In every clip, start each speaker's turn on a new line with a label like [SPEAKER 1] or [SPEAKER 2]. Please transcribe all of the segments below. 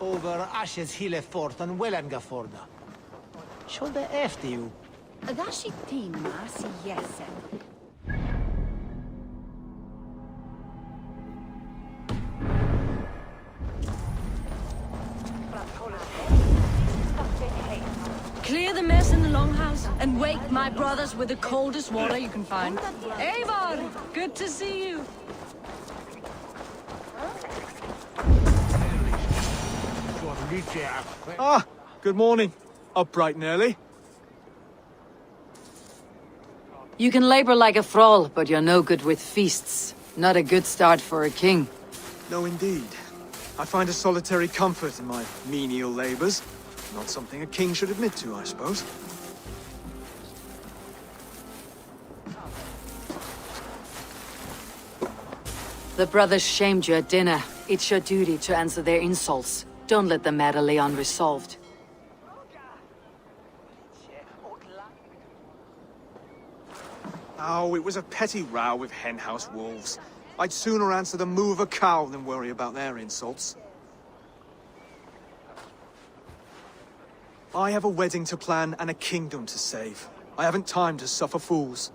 [SPEAKER 1] over Ashes Hillefort and Wellengaforda. Show the efter you.
[SPEAKER 2] Dashi timma si jesse.
[SPEAKER 3] Clear the mess in the longhouse and wake my brothers with the coldest water you can find. Eivor, good to see you.
[SPEAKER 4] Ah, good morning. Up bright and early.
[SPEAKER 3] You can labor like a thrall, but you're no good with feasts. Not a good start for a king.
[SPEAKER 4] No, indeed. I find a solitary comfort in my menial labors. Not something a king should admit to, I suppose.
[SPEAKER 3] The brothers shamed you at dinner. It's your duty to answer their insults. Don't let the matter lay unresolved.
[SPEAKER 4] Oh, it was a petty row with henhouse wolves. I'd sooner answer the moo of a cow than worry about their insults. I have a wedding to plan and a kingdom to save. I haven't time to suffer fools.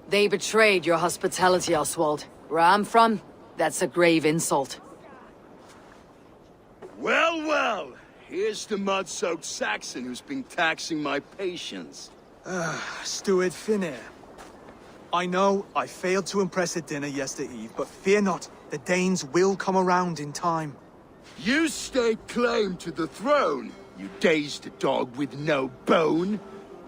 [SPEAKER 3] They betrayed your hospitality, Oswald. Where I'm from, that's a grave insult.
[SPEAKER 5] Well, well! Here's the mud-soaked Saxon who's been taxing my patience.
[SPEAKER 4] Steward Finir. I know I failed to impress at dinner yesterday eve, but fear not, the Danes will come around in time.
[SPEAKER 5] You stake claim to the throne, you dazed dog with no bone.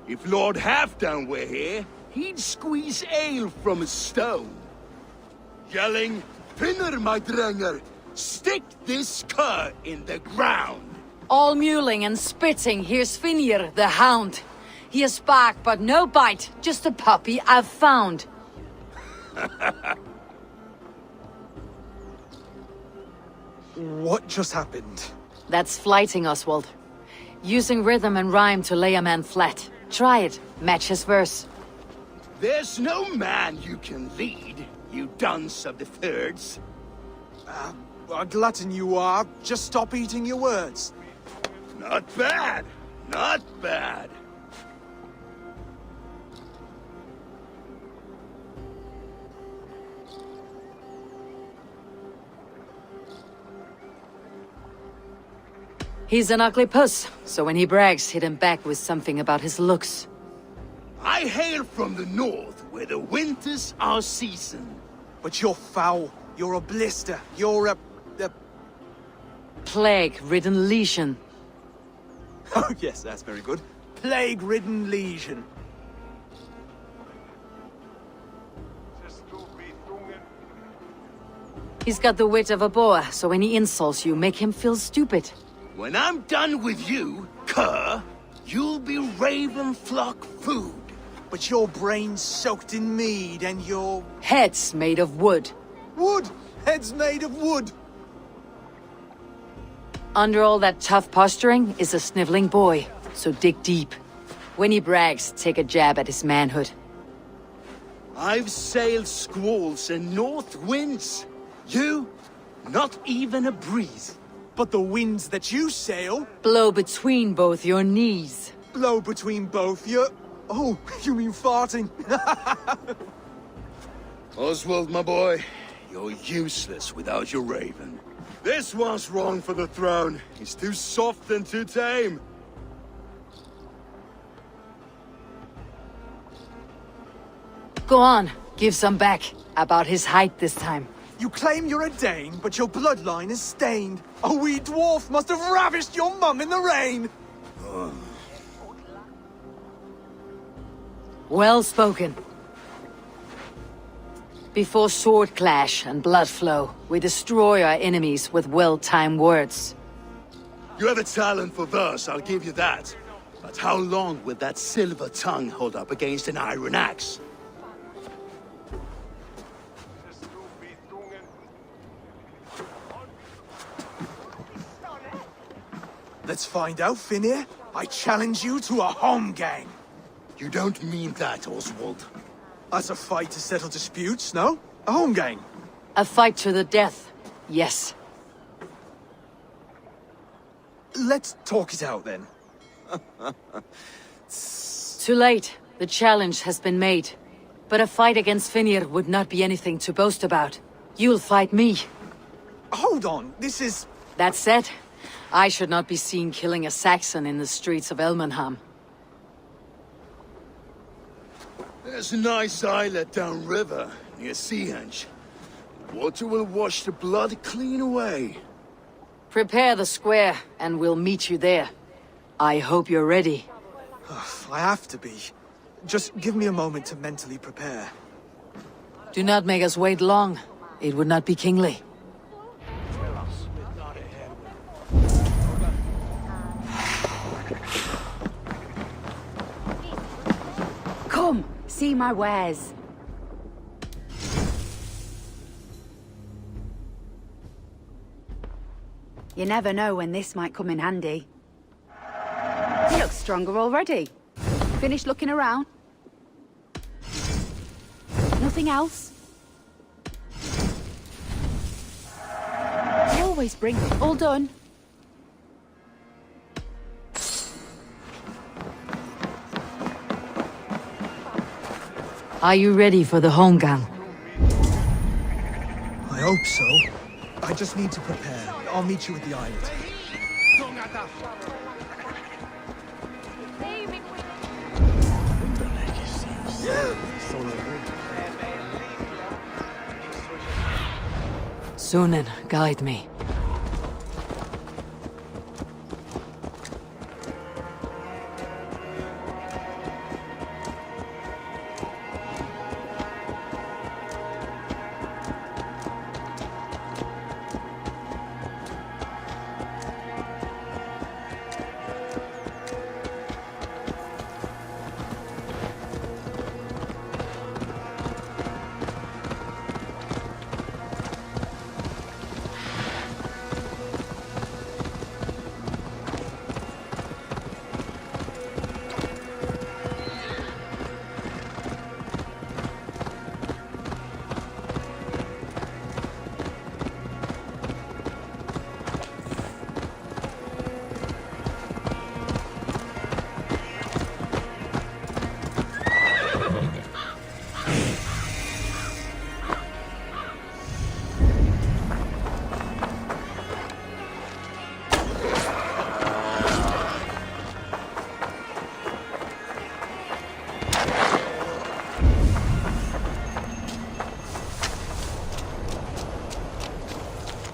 [SPEAKER 5] If Lord Halfdan were here, he'd squeeze ale from a stone. Yelling, Finner, my drenger, stick this cur in the ground.
[SPEAKER 3] All mewling and spitting, here's Finir, the hound. He has bark, but no bite, just a puppy I've found.
[SPEAKER 4] What just happened?
[SPEAKER 3] That's flighting, Oswald. Using rhythm and rhyme to lay a man flat. Try it, match his verse.
[SPEAKER 5] There's no man you can lead, you dunce of the thirds.
[SPEAKER 4] A glutton you are. Just stop eating your words.
[SPEAKER 5] Not bad, not bad.
[SPEAKER 3] He's an ugly puss, so when he brags, hit him back with something about his looks.
[SPEAKER 5] I hail from the north, where the winters are seasoned.
[SPEAKER 4] But you're foul. You're a blister. You're a...
[SPEAKER 3] Plague-ridden legion.
[SPEAKER 4] Oh yes, that's very good. Plague-ridden legion.
[SPEAKER 3] He's got the wit of a boar, so when he insults you, make him feel stupid.
[SPEAKER 5] When I'm done with you, cur, you'll be raven flock food.
[SPEAKER 4] But your brain's soaked in mead and your...
[SPEAKER 3] Head's made of wood.
[SPEAKER 4] Wood! Head's made of wood!
[SPEAKER 3] Under all that tough posturing is a sniveling boy, so dig deep. When he brags, take a jab at his manhood.
[SPEAKER 5] I've sailed squalls and north winds. You, not even a breeze.
[SPEAKER 4] But the winds that you sail...
[SPEAKER 3] Blow between both your knees.
[SPEAKER 4] Blow between both your... Oh, you mean farting?
[SPEAKER 5] Oswald, my boy, you're useless without your raven. This one's wrong for the throne. He's too soft and too tame.
[SPEAKER 3] Go on, give some back. About his height this time.
[SPEAKER 4] You claim you're a Dane, but your bloodline is stained. A wee dwarf must have ravished your mum in the rain!
[SPEAKER 3] Well spoken. Before sword clash and blood flow, we destroy our enemies with well-timed words.
[SPEAKER 5] You have a talent for verse, I'll give you that. But how long will that silver tongue hold up against an iron axe?
[SPEAKER 4] Let's find out, Finir. I challenge you to a home gang.
[SPEAKER 5] You don't mean that, Oswald.
[SPEAKER 4] That's a fight to settle disputes, no? A home gang.
[SPEAKER 3] A fight to the death, yes.
[SPEAKER 4] Let's talk it out then.
[SPEAKER 3] Too late. The challenge has been made. But a fight against Finir would not be anything to boast about. You'll fight me.
[SPEAKER 4] Hold on, this is...
[SPEAKER 3] That said, I should not be seen killing a Saxon in the streets of Elmenham.
[SPEAKER 5] There's a nice islet downriver, near Seahenge. Water will wash the blood clean away.
[SPEAKER 3] Prepare the square, and we'll meet you there. I hope you're ready.
[SPEAKER 4] I have to be. Just give me a moment to mentally prepare.
[SPEAKER 3] Do not make us wait long. It would not be kingly.
[SPEAKER 2] Come, see my wares. You never know when this might come in handy. You look stronger already. Finished looking around? Nothing else? You always bring... All done?
[SPEAKER 3] Are you ready for the homegang?
[SPEAKER 4] I hope so. I just need to prepare. I'll meet you at the islet.
[SPEAKER 3] Sunan, guide me.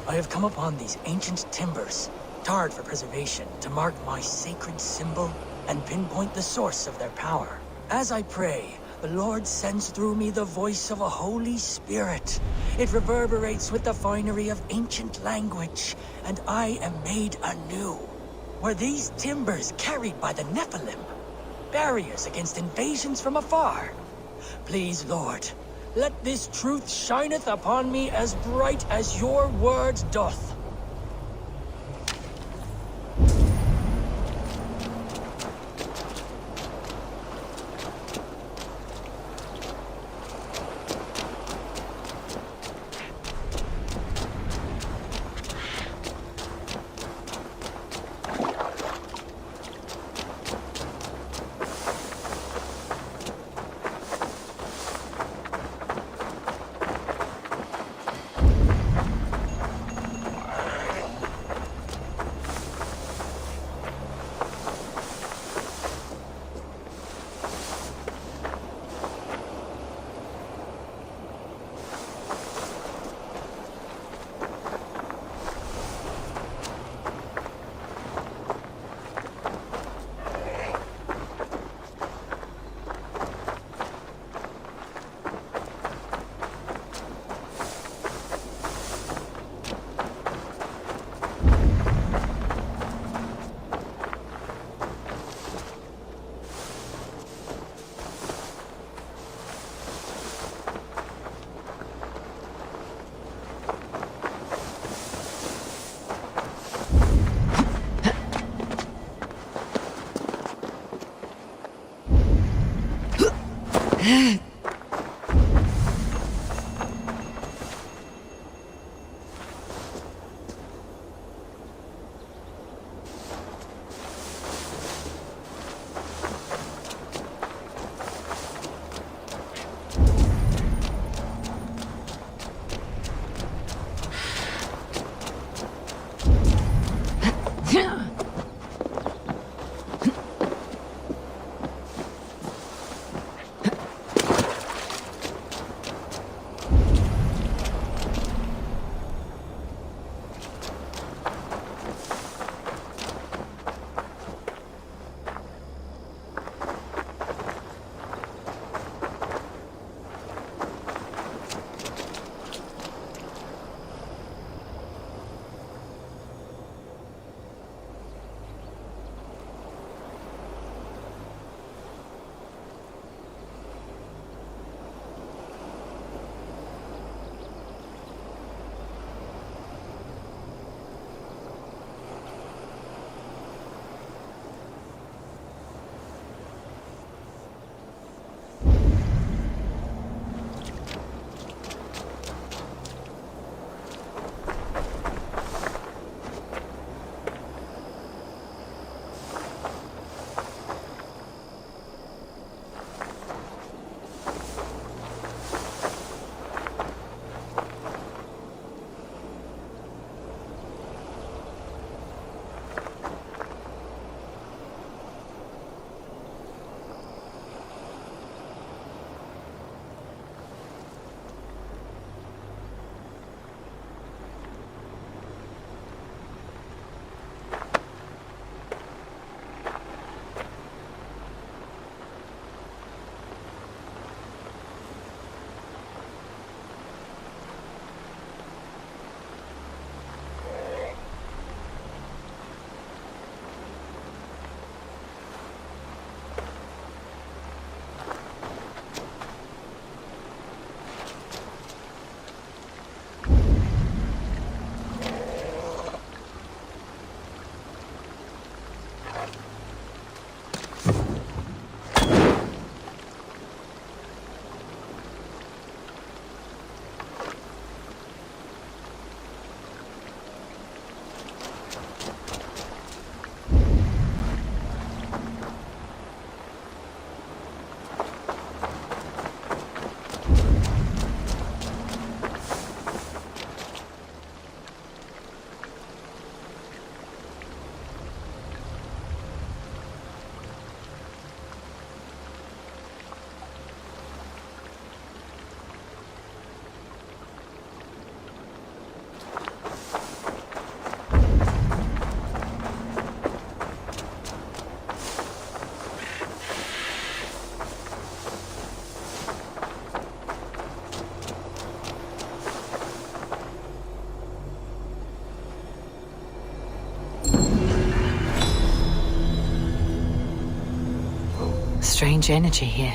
[SPEAKER 6] I have come upon these ancient timbers, tarred for preservation, to mark my sacred symbol and pinpoint the source of their power. As I pray, the Lord sends through me the voice of a Holy Spirit. It reverberates with the finery of ancient language, and I am made anew. Were these timbers carried by the Nephilim? Barriers against invasions from afar? Please, Lord, let this truth shineth upon me as bright as your word doth.
[SPEAKER 3] Strange energy here.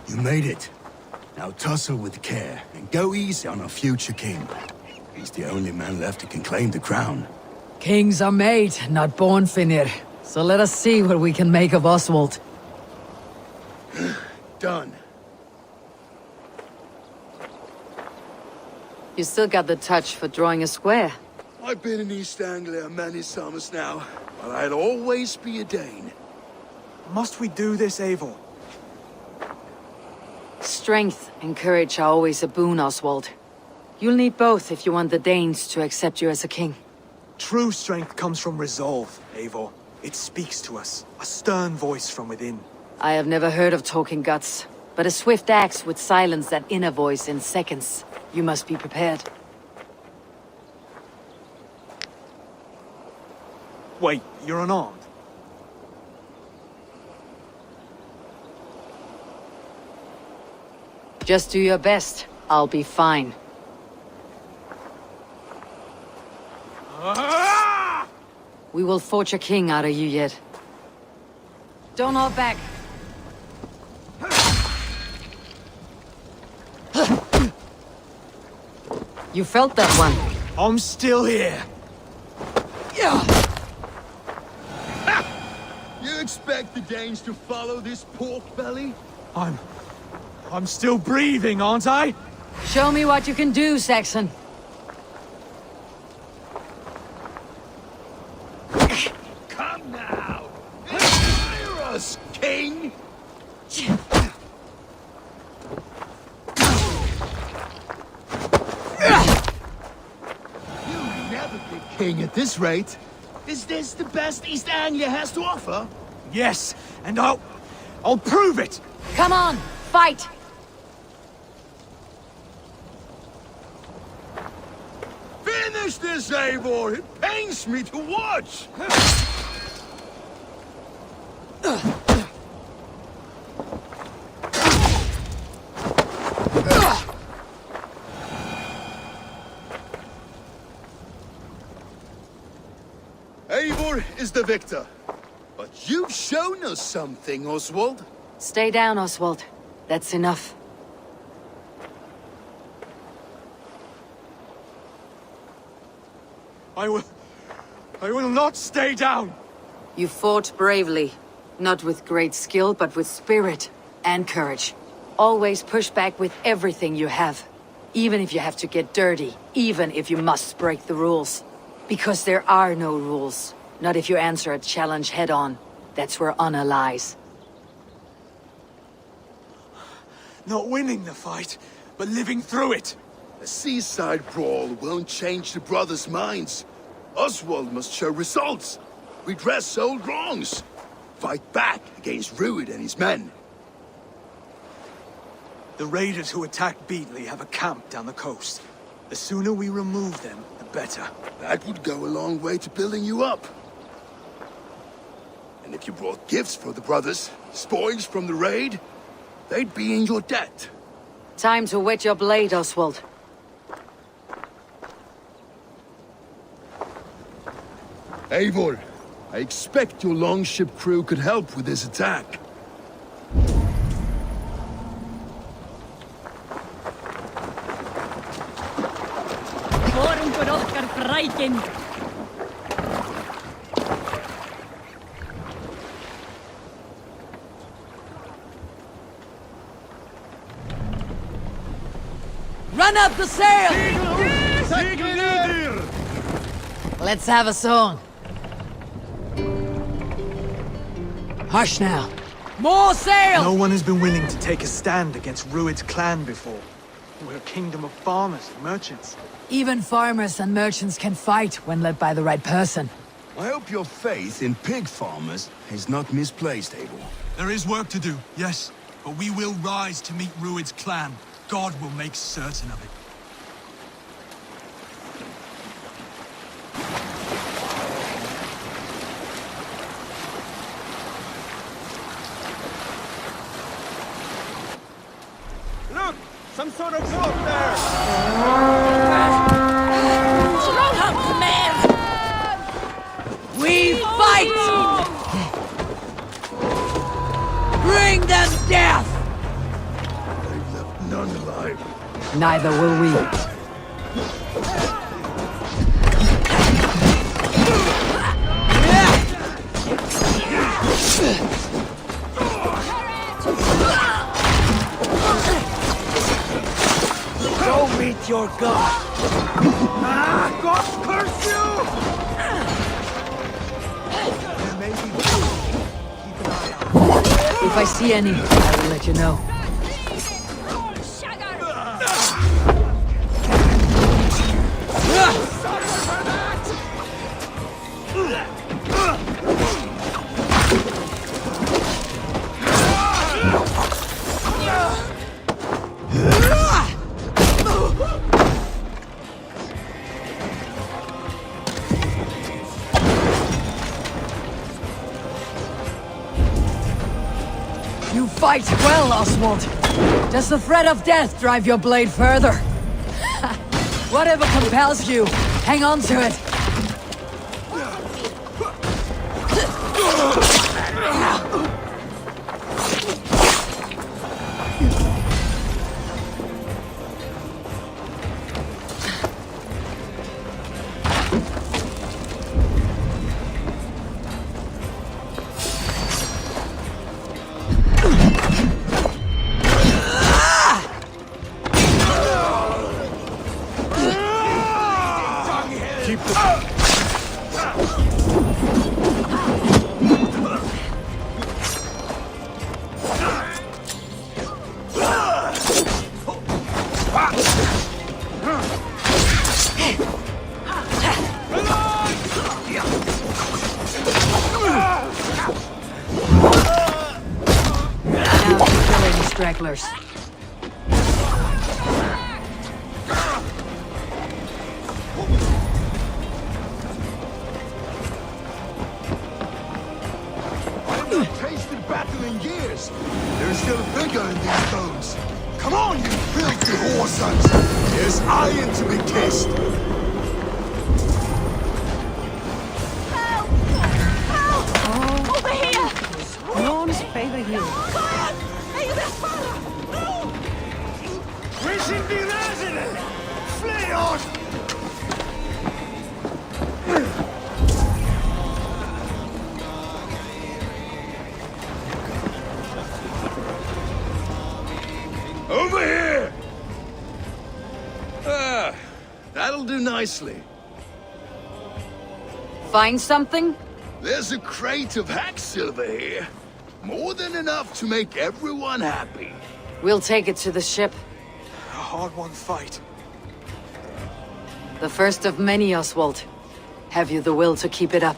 [SPEAKER 5] You made it. Now tussle with care, and go easy on our future king. He's the only man left who can claim the crown.
[SPEAKER 7] Kings are made, not born, Finir. So let us see what we can make of Oswald.
[SPEAKER 5] Done.
[SPEAKER 7] You still got the touch for drawing a square.
[SPEAKER 5] I've been in East Anglia many summers now, but I'll always be a Dane.
[SPEAKER 4] Must we do this, Eivor?
[SPEAKER 7] Strength and courage are always a boon, Oswald. You'll need both if you want the Danes to accept you as a king.
[SPEAKER 4] True strength comes from resolve, Eivor. It speaks to us, a stern voice from within.
[SPEAKER 7] I have never heard of talking guts, but a swift axe would silence that inner voice in seconds. You must be prepared.
[SPEAKER 4] Wait, you're unarmed?
[SPEAKER 7] Just do your best. I'll be fine. We will forge a king out of you yet. Don't hold back. You felt that one.
[SPEAKER 4] I'm still here.
[SPEAKER 5] You expect the Danes to follow this pork belly?
[SPEAKER 4] I'm still breathing, aren't I?
[SPEAKER 7] Show me what you can do, Saxon.
[SPEAKER 5] Come now! Inspire us, king! You'll never be king at this rate. Is this the best East Anglia has to offer?
[SPEAKER 4] Yes, and I'll prove it!
[SPEAKER 7] Come on, fight!
[SPEAKER 5] Finish this, Eivor! It pains me to watch! Eivor is the victor. But you've shown us something, Oswald.
[SPEAKER 7] Stay down, Oswald. That's enough.
[SPEAKER 4] I will not stay down!
[SPEAKER 7] You fought bravely. Not with great skill, but with spirit and courage. Always push back with everything you have. Even if you have to get dirty. Even if you must break the rules. Because there are no rules. Not if you answer a challenge head-on. That's where honor lies.
[SPEAKER 4] Not winning the fight, but living through it.
[SPEAKER 5] A seaside brawl won't change the brothers' minds. Oswald must show results. Redress old wrongs. Fight back against Rued and his men.
[SPEAKER 4] The raiders who attacked Beatley have a camp down the coast. The sooner we remove them, the better.
[SPEAKER 5] That would go a long way to building you up. And if you brought gifts for the brothers, spoils from the raid, they'd be in your debt.
[SPEAKER 7] Time to whet your blade, Oswald.
[SPEAKER 5] Eivor, I expect your longship crew could help with this attack.
[SPEAKER 3] Vorum for okkar frækin.
[SPEAKER 7] Run up the sail! Let's have a song. Hush now. More sail!
[SPEAKER 4] No one has been willing to take a stand against Rued's clan before. We're a kingdom of farmers and merchants.
[SPEAKER 7] Even farmers and merchants can fight when led by the right person.
[SPEAKER 5] I hope your faith in pig farmers is not misplaced, Abel.
[SPEAKER 4] There is work to do, yes. But we will rise to meet Rued's clan. God will make certain of it.
[SPEAKER 1] Look! Some sort of boat there!
[SPEAKER 7] Come, man! We fight! Bring them death!
[SPEAKER 5] They've left none alive.
[SPEAKER 7] Neither will we.
[SPEAKER 1] Go meet your god! God curse you! There may be food. Keep an eye out.
[SPEAKER 7] If I see any, I will let you know. You fight well, Oswald. Does the threat of death drive your blade further? Whatever compels you, hang on to it. Now to kill any stragglers.
[SPEAKER 5] I've not tasted battle in years. There's still vigor in these bones. Come on, you filthy whoresons! There's iron to be kissed.
[SPEAKER 2] Over here! Lawns favor you.
[SPEAKER 1] We should be resident! Flee on!
[SPEAKER 5] Over here! That'll do nicely.
[SPEAKER 7] Find something?
[SPEAKER 5] There's a crate of hack silver here. More than enough to make everyone happy.
[SPEAKER 7] We'll take it to the ship.
[SPEAKER 4] A hard-won fight.
[SPEAKER 7] The first of many, Oswald. Have you the will to keep it up?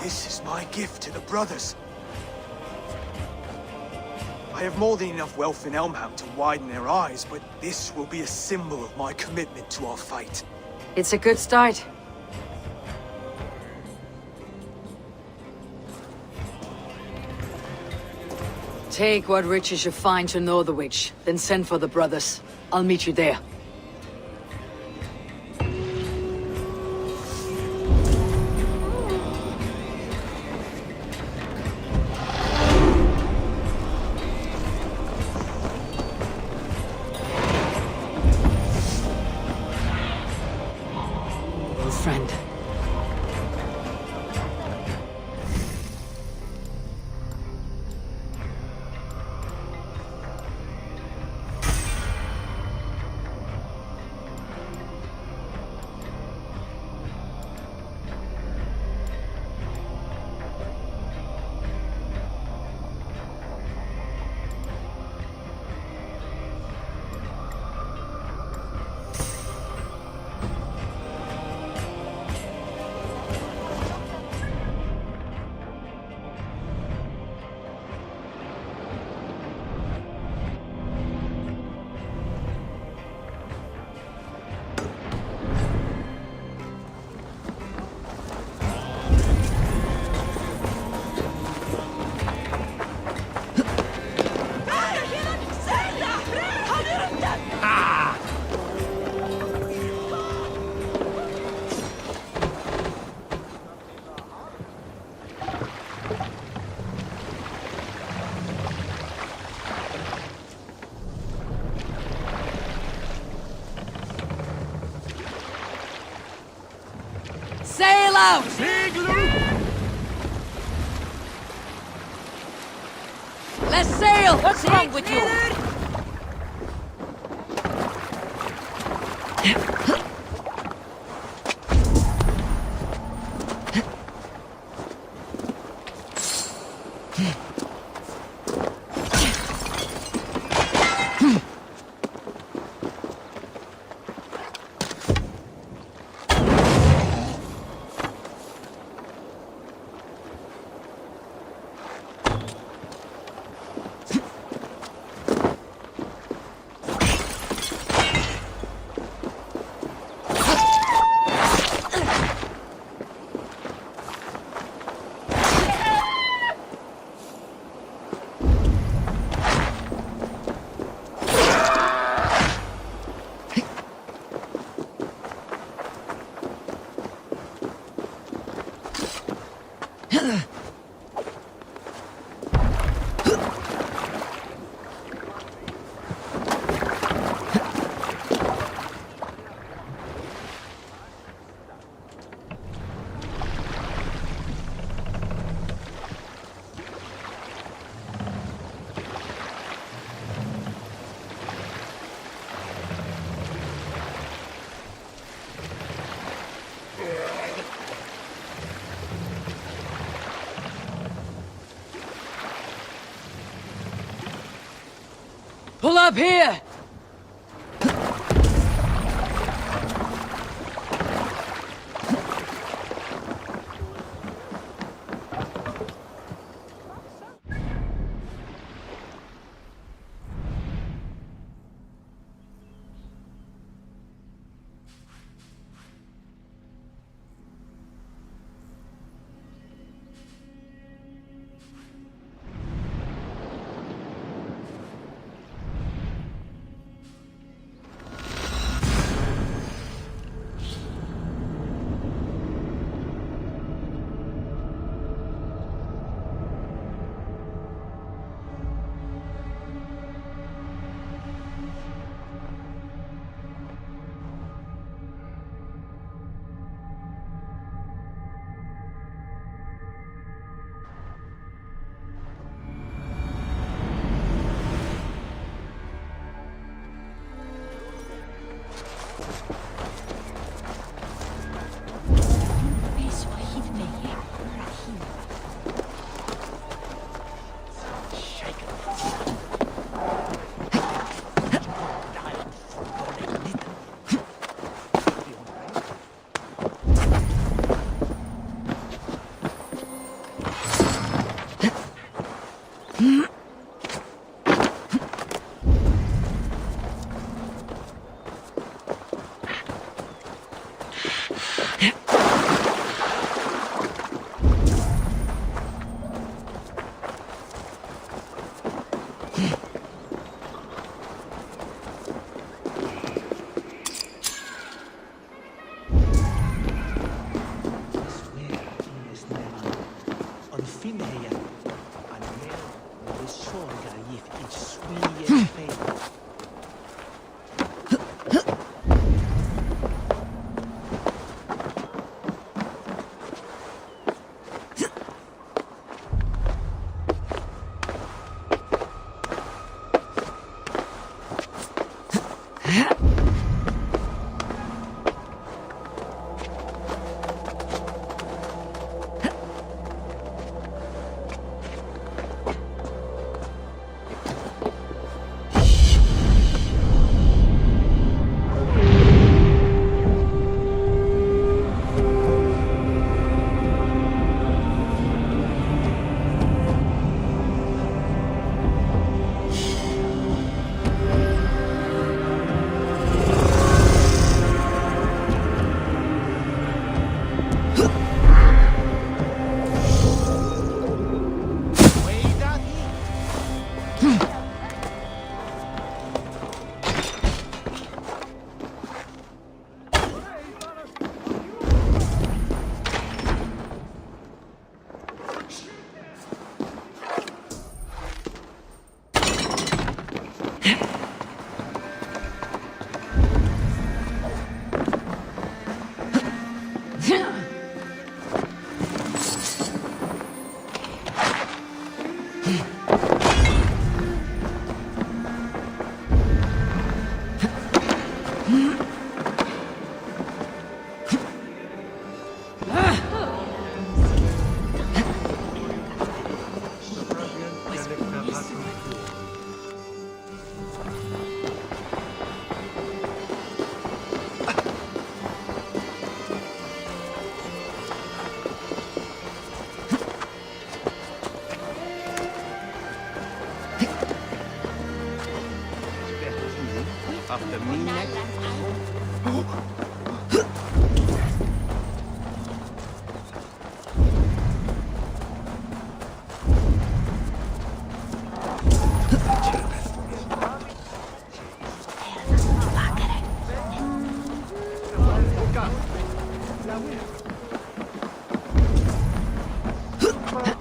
[SPEAKER 4] This is my gift to the brothers. I have more than enough wealth in Elmham to widen their eyes, but this will be a symbol of my commitment to our fight.
[SPEAKER 7] It's a good start. Take what riches you find to Northwich, then send for the brothers. I'll meet you there. Old friend. Sail out! Let's sail! What's wrong with you? Pull up here!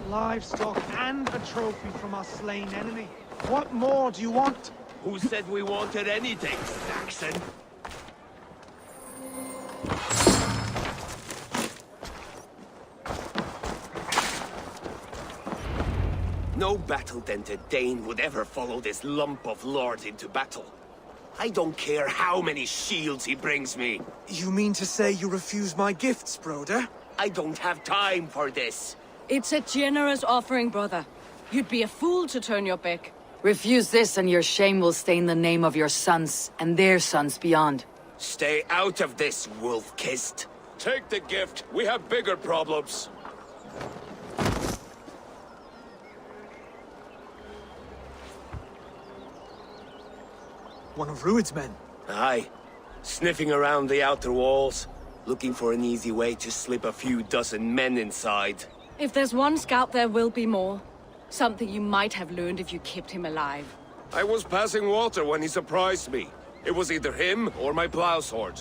[SPEAKER 4] Livestock and a trophy from our slain enemy. What more do you want?
[SPEAKER 5] Who said we wanted anything, Saxon? No battle-dented Dane would ever follow this lump of lord into battle. I don't care how many shields he brings me.
[SPEAKER 4] You mean to say you refuse my gifts, broder?
[SPEAKER 5] I don't have time for this.
[SPEAKER 3] It's a generous offering, brother. You'd be a fool to turn your back.
[SPEAKER 7] Refuse this and your shame will stain the name of your sons and their sons beyond.
[SPEAKER 5] Stay out of this, wolf-kissed. Take the gift. We have bigger problems.
[SPEAKER 4] One of Rued's men.
[SPEAKER 5] Aye. Sniffing around the outer walls, looking for an easy way to slip a few dozen men inside.
[SPEAKER 3] If there's one scout, there will be more. Something you might have learned if you kept him alive.
[SPEAKER 5] I was passing water when he surprised me. It was either him or my plow sword.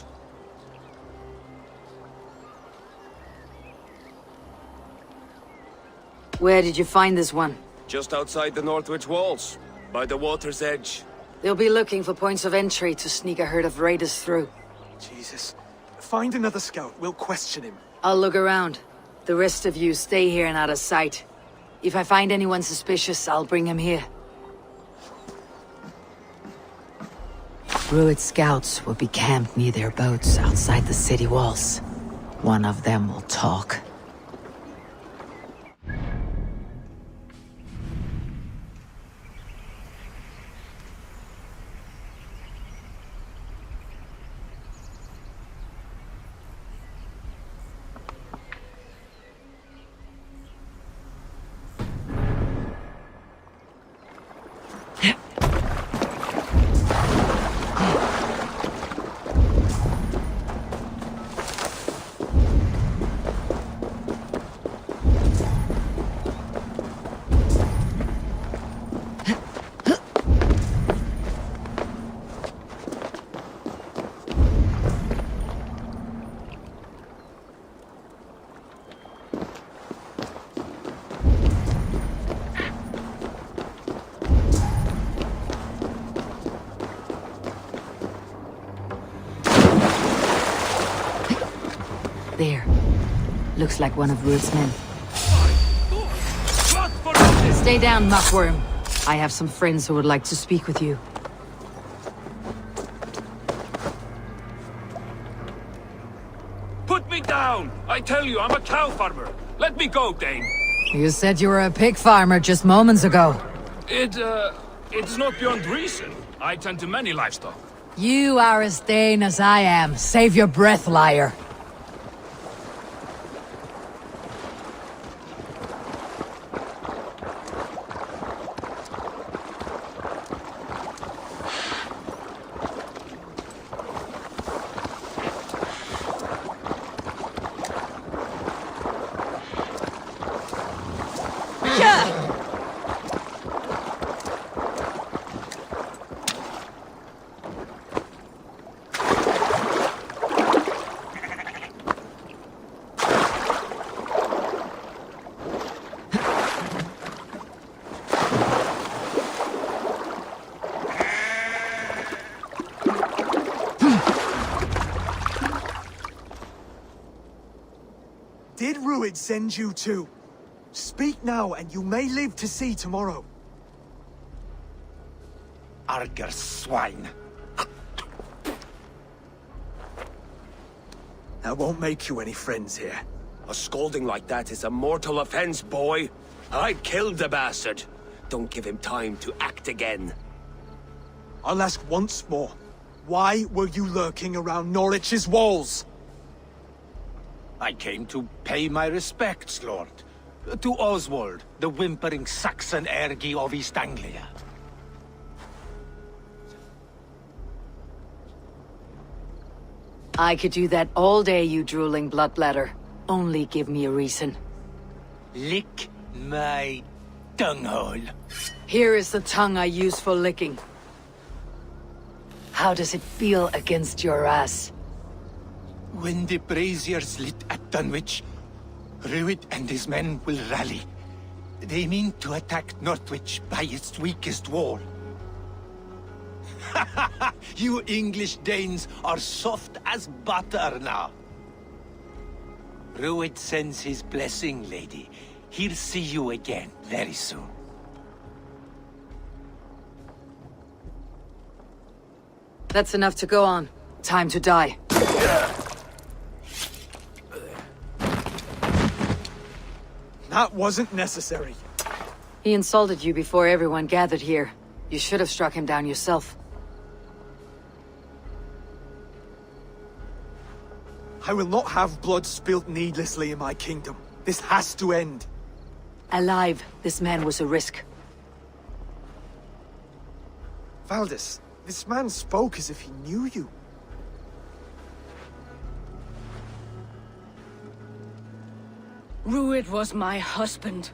[SPEAKER 7] Where did you find this one?
[SPEAKER 5] Just outside the Northwich walls, by the water's edge.
[SPEAKER 7] They'll be looking for points of entry to sneak a herd of raiders through.
[SPEAKER 4] Jesus. Find another scout. We'll question him.
[SPEAKER 7] I'll look around. The rest of you stay here and out of sight. If I find anyone suspicious, I'll bring him here. Rued scouts will be camped near their boats outside the city walls. One of them will talk. There. Looks like one of Ruud's men. Stay down, muckworm. I have some friends who would like to speak with you.
[SPEAKER 8] Put me down! I tell you, I'm a cow farmer. Let me go, Dane.
[SPEAKER 7] You said you were a pig farmer just moments ago.
[SPEAKER 8] It's not beyond reason. I tend to many livestock.
[SPEAKER 7] You are as Dane as I am. Save your breath, liar.
[SPEAKER 4] Did Ruud send you too? Speak now, and you may live to see tomorrow.
[SPEAKER 1] Arger swine.
[SPEAKER 4] That won't make you any friends here.
[SPEAKER 9] A scolding like that is a mortal offense, boy. I killed the bastard. Don't give him time to act again.
[SPEAKER 4] I'll ask once more. Why were you lurking around Norwich's walls?
[SPEAKER 1] I came to pay my respects, Lord. To Oswald, the whimpering Saxon ergi of East Anglia.
[SPEAKER 7] I could do that all day, you drooling bloodbladder. Only give me a reason.
[SPEAKER 1] Lick my dunghole.
[SPEAKER 7] Here is the tongue I use for licking. How does it feel against your ass?
[SPEAKER 1] When the braziers lit at Dunwich, Ruud and his men will rally. They mean to attack Northwich by its weakest wall. You English Danes are soft as butter now. Ruud sends his blessing, lady. He'll see you again very soon.
[SPEAKER 7] That's enough to go on. Time to die.
[SPEAKER 4] That wasn't necessary.
[SPEAKER 7] He insulted you before everyone gathered here. You should have struck him down yourself.
[SPEAKER 4] I will not have blood spilt needlessly in my kingdom. This has to end.
[SPEAKER 7] Alive, this man was a risk.
[SPEAKER 4] Valdis, this man spoke as if he knew you.
[SPEAKER 3] Ruud was my husband.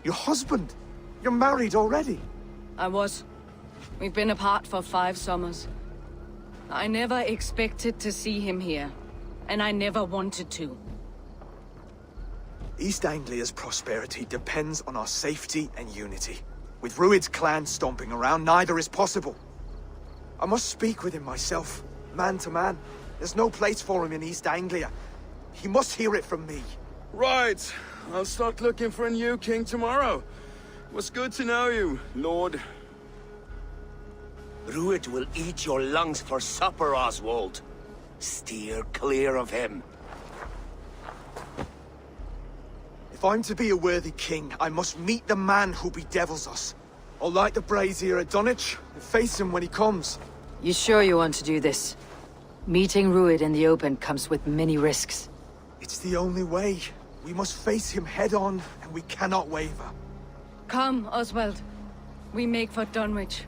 [SPEAKER 4] Your husband? You're married already?
[SPEAKER 3] I was. We've been apart for 5 summers. I never expected to see him here, and I never wanted to.
[SPEAKER 4] East Anglia's prosperity depends on our safety and unity. With Ruud's clan stomping around, neither is possible. I must speak with him myself, man to man. There's no place for him in East Anglia. He must hear it from me.
[SPEAKER 5] Right. I'll start looking for a new king tomorrow. It was good to know you, Lord.
[SPEAKER 9] Ruud will eat your lungs for supper, Oswald. Steer clear of him.
[SPEAKER 4] If I'm to be a worthy king, I must meet the man who bedevils us. I'll light the brazier at Dunwich and face him when he comes.
[SPEAKER 7] You sure you want to do this? Meeting Ruud in the open comes with many risks.
[SPEAKER 4] It's the only way. We must face him head-on, and we cannot waver.
[SPEAKER 3] Come, Oswald. We make for Dunwich.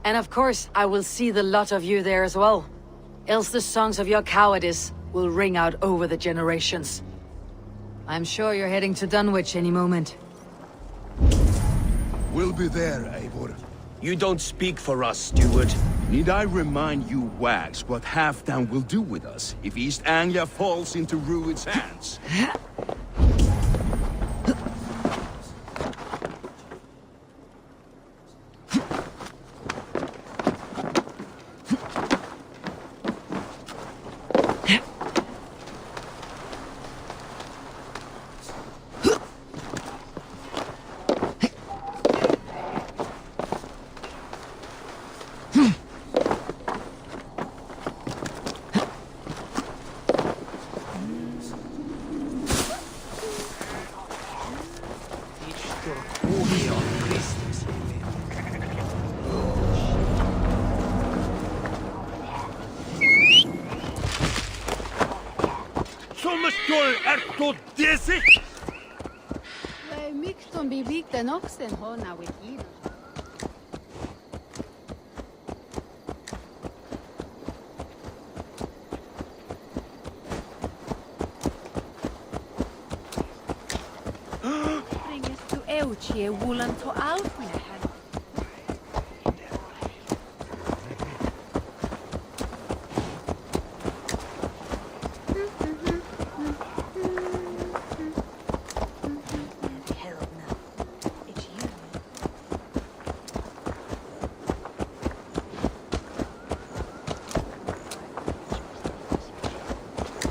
[SPEAKER 7] And of course, I will see the lot of you there as well. Else the songs of your cowardice will ring out over the generations. I'm sure you're heading to Dunwich any moment.
[SPEAKER 5] We'll be there, Eivor.
[SPEAKER 9] You don't speak for us, steward.
[SPEAKER 5] Need I remind you wags what Halfdan will do with us if East Anglia falls into Ruud's hands? Amastol erto desi.
[SPEAKER 2] Mikton bibik den oxen hona wikina. Bringes to Euchi wulan to Alfine.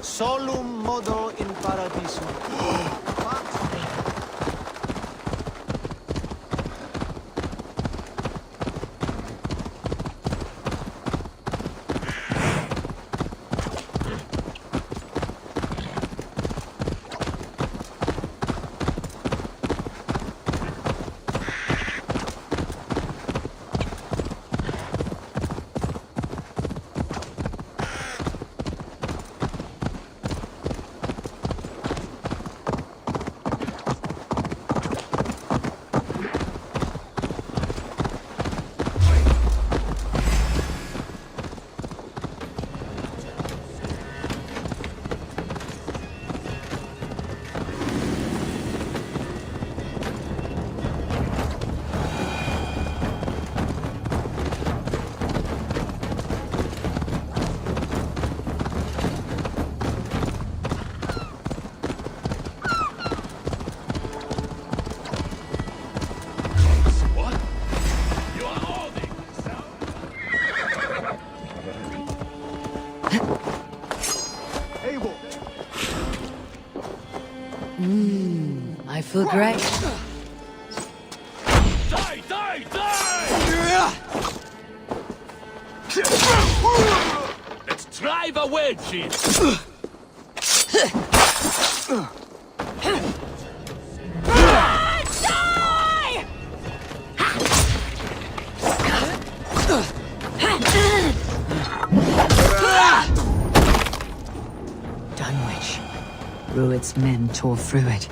[SPEAKER 10] Solum modo in paradisum.
[SPEAKER 7] I feel great.
[SPEAKER 8] Die, die, die! Let's drive a wedge in.
[SPEAKER 7] Dunwich. Rued's men tore through it.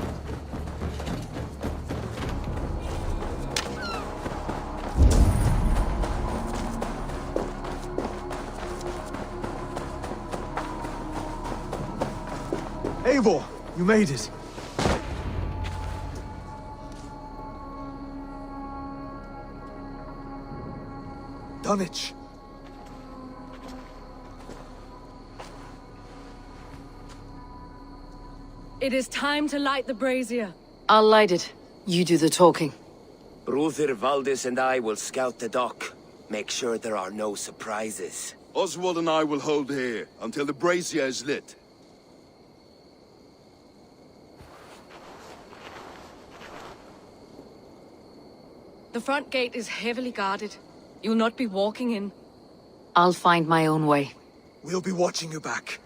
[SPEAKER 4] Eivor, you made it. Dunwich.
[SPEAKER 3] It is time to light the brazier.
[SPEAKER 7] I'll light it. You do the talking.
[SPEAKER 9] Ruther, Valdis and I will scout the dock. Make sure there are no surprises.
[SPEAKER 5] Oswald and I will hold here until the brazier is lit.
[SPEAKER 3] The front gate is heavily guarded. You'll not be walking in.
[SPEAKER 7] I'll find my own way.
[SPEAKER 4] We'll be watching you back.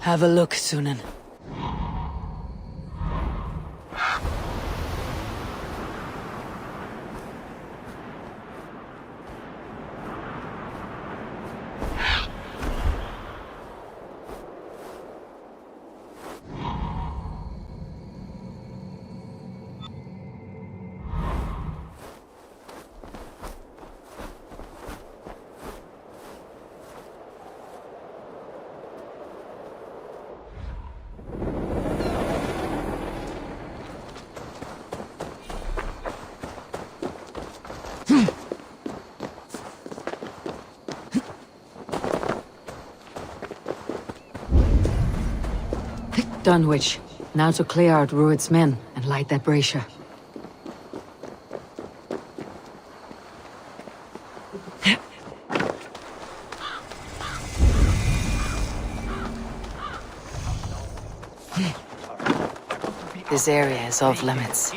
[SPEAKER 7] Have a look, Sunan. Dunwich. Now to clear out Rued's men and light that brazier. This area is off limits.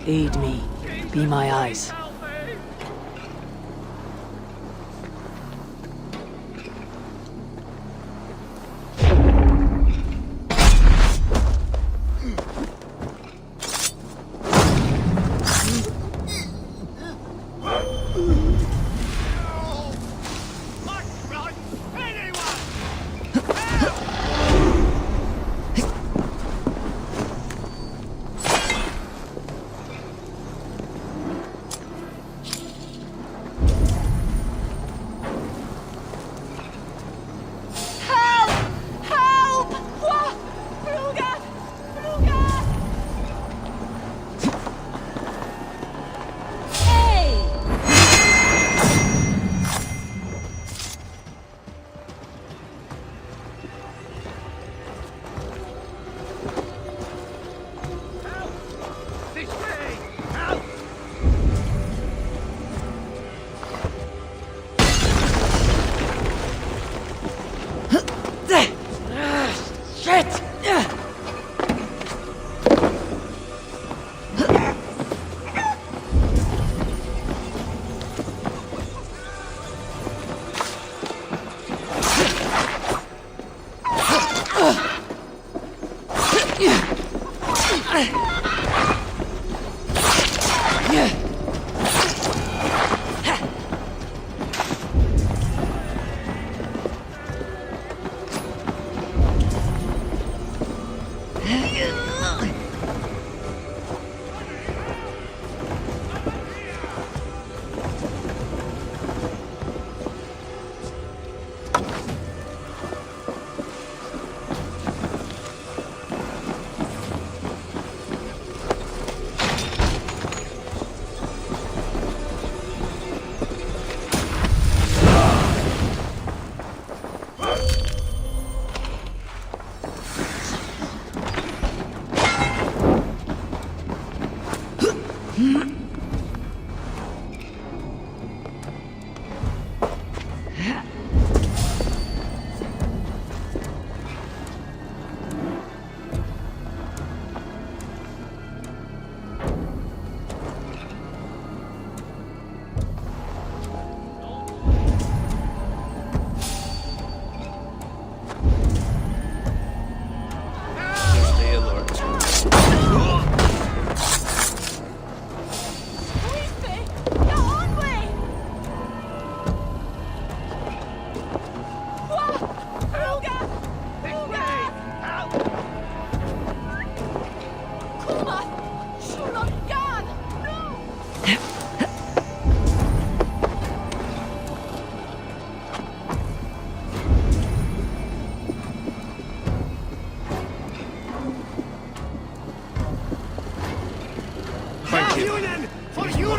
[SPEAKER 6] Aid me. Be my eyes.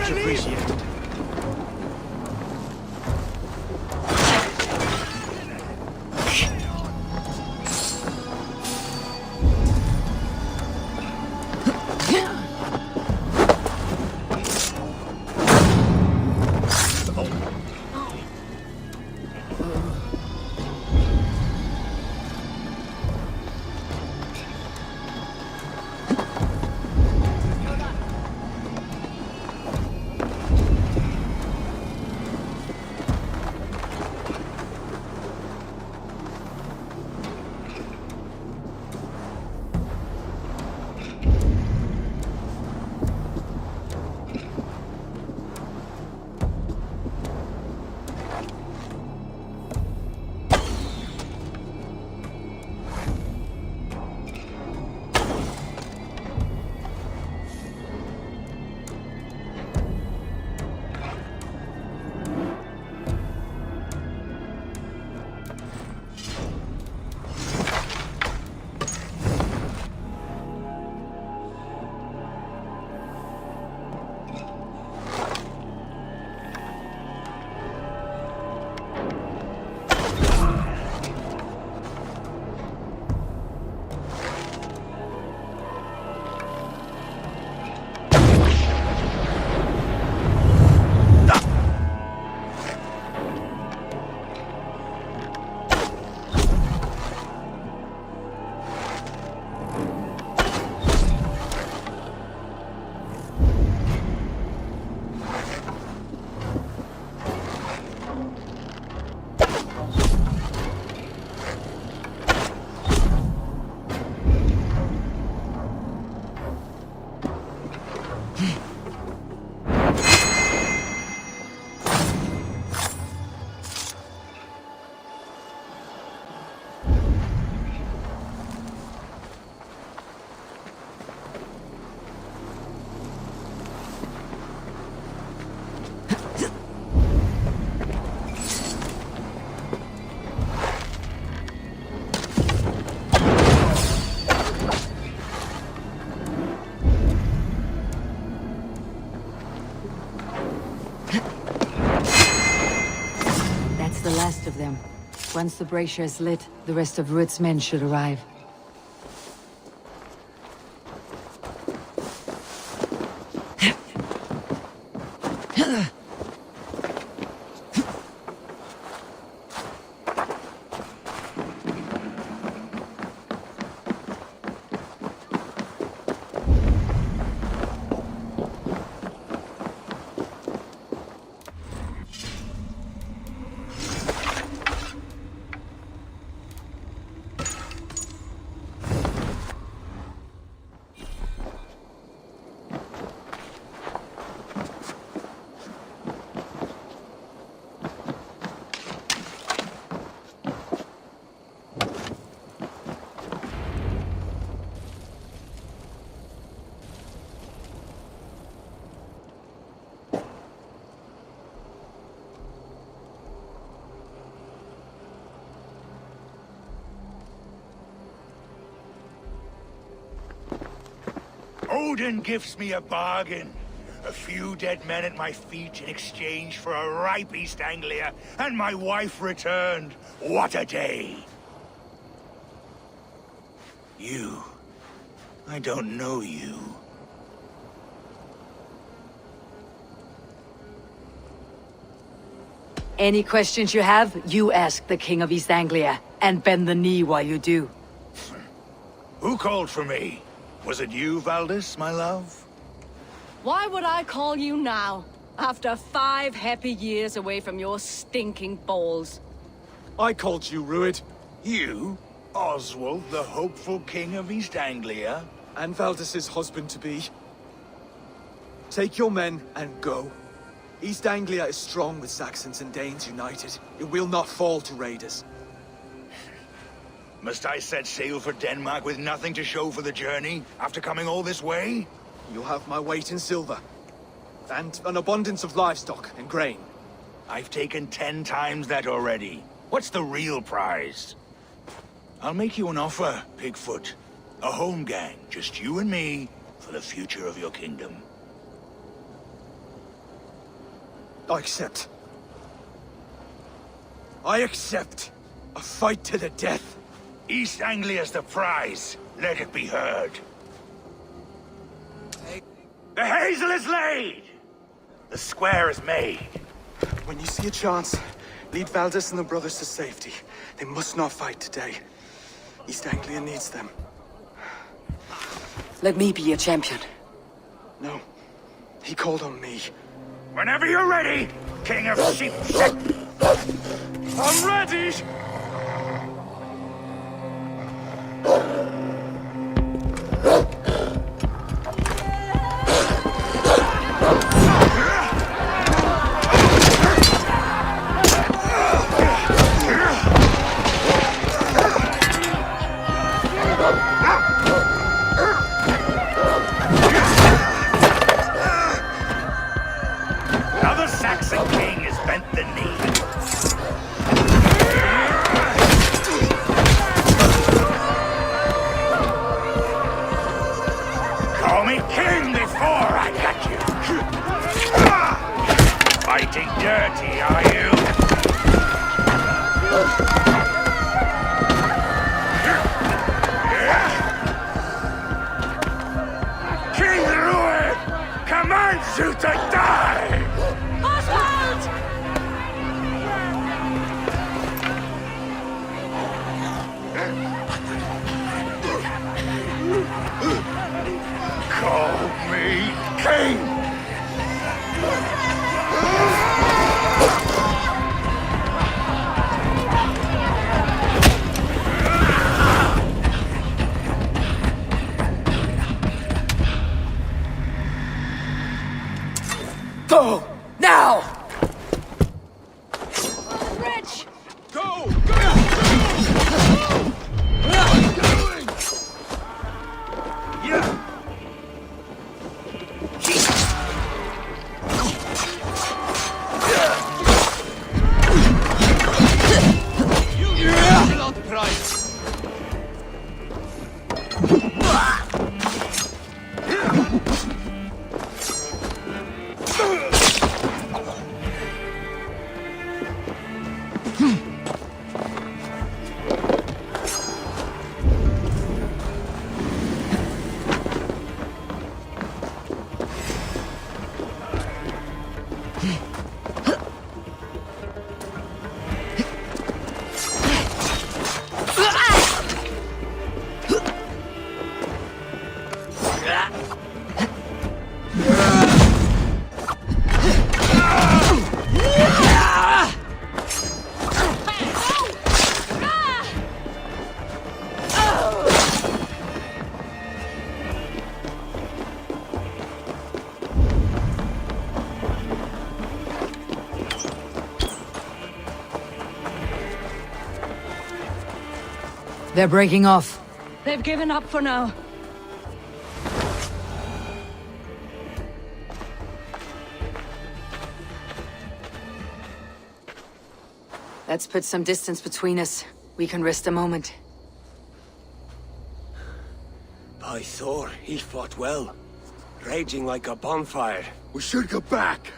[SPEAKER 10] Much appreciated.
[SPEAKER 7] Once the brazier is lit, the rest of Rued's men should arrive.
[SPEAKER 5] Odin gives me a bargain. A few dead men at my feet in exchange for a ripe East Anglia, and my wife returned. What a day! You. I don't know you.
[SPEAKER 7] Any questions you have, you ask the King of East Anglia, and bend the knee while you do.
[SPEAKER 5] Who called for me? Was it you, Valdis, my love?
[SPEAKER 3] Why would I call you now, after 5 happy years away from your stinking balls?
[SPEAKER 4] I called you, Rued.
[SPEAKER 5] You? Oswald, the hopeful king of East Anglia?
[SPEAKER 4] And Valdis's husband-to-be. Take your men and go. East Anglia is strong with Saxons and Danes united. It will not fall to raiders.
[SPEAKER 5] Must I set sail for Denmark with nothing to show for the journey, after coming all this way?
[SPEAKER 4] You'll have my weight in silver. And an abundance of livestock and grain.
[SPEAKER 5] I've taken 10 times that already. What's the real prize? I'll make you an offer, Pigfoot. A home gang, just you and me, for the future of your kingdom.
[SPEAKER 4] I accept. I accept. A fight to the death.
[SPEAKER 5] East Anglia's the prize. Let it be heard. The hazel is laid! The square is made.
[SPEAKER 4] When you see a chance, lead Valdis and the brothers to safety. They must not fight today. East Anglia needs them.
[SPEAKER 7] Let me be your champion.
[SPEAKER 4] No. He called on me.
[SPEAKER 5] Whenever you're ready, King of Sheep.
[SPEAKER 4] I'm ready!
[SPEAKER 5] Now the Saxon king has bent the knee. Call me king before I got you. Fighting dirty, are you? King Rued commands you to die!
[SPEAKER 3] Oswald!
[SPEAKER 5] Call me king!
[SPEAKER 7] Go! Now!
[SPEAKER 3] Rich!
[SPEAKER 5] Go! Go! Yeah!
[SPEAKER 7] They're breaking off.
[SPEAKER 3] They've given up for now.
[SPEAKER 7] Let's put some distance between us. We can rest a moment.
[SPEAKER 9] By Thor, he fought well. Raging like a bonfire.
[SPEAKER 5] We should go back.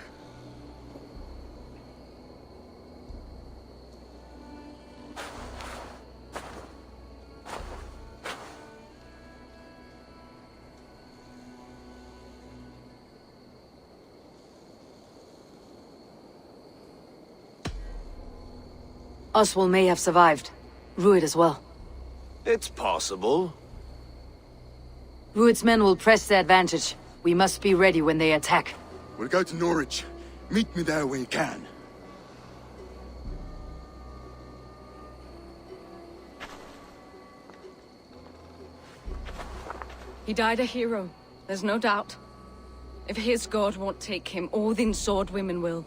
[SPEAKER 7] Oswald may have survived. Rued as well.
[SPEAKER 9] It's possible.
[SPEAKER 7] Rued's men will press the advantage. We must be ready when they attack.
[SPEAKER 5] We'll go to Norwich. Meet me there when you can.
[SPEAKER 3] He died a hero. There's no doubt. If his god won't take him, Odin's sword women will.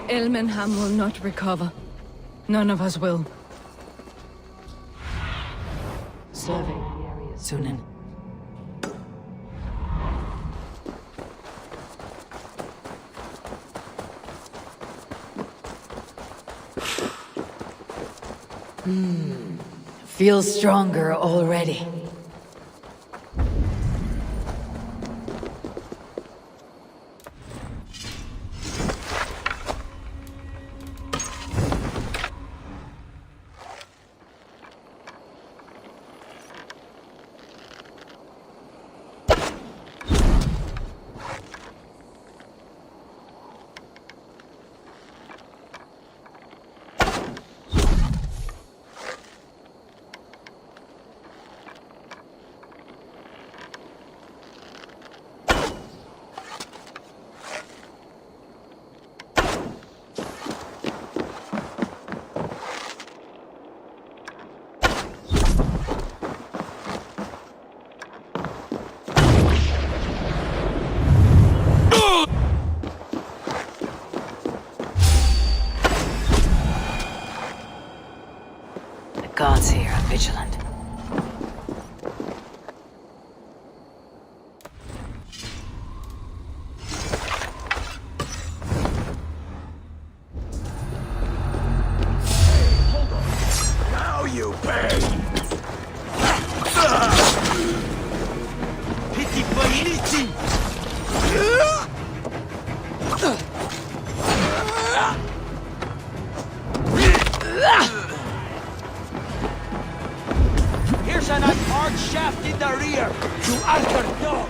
[SPEAKER 3] Elmenham will not recover. None of us will.
[SPEAKER 7] Survey the area, Sunan. Feels stronger already. Guards here are vigilant.
[SPEAKER 5] Now you pay! Pity Boniti! Here's a nice hard shaft in the rear! You altered dog!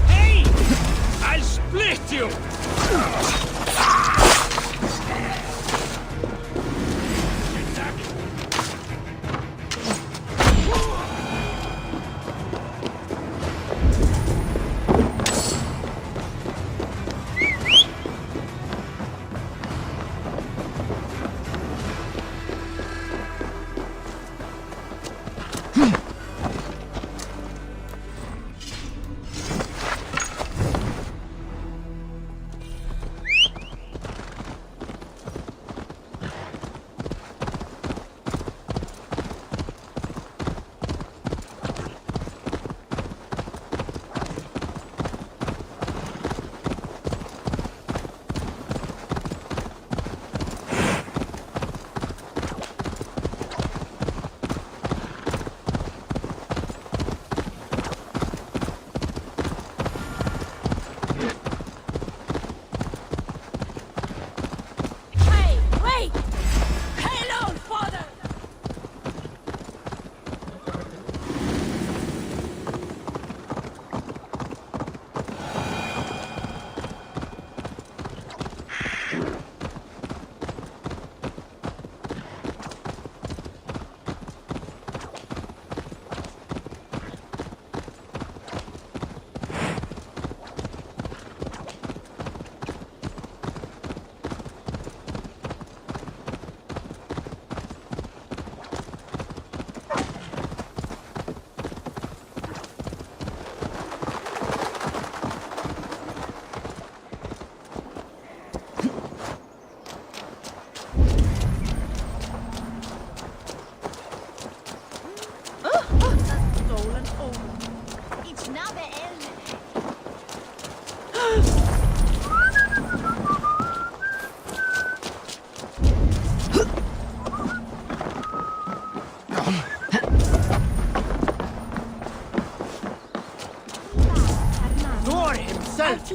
[SPEAKER 8] Hey! I'll split you!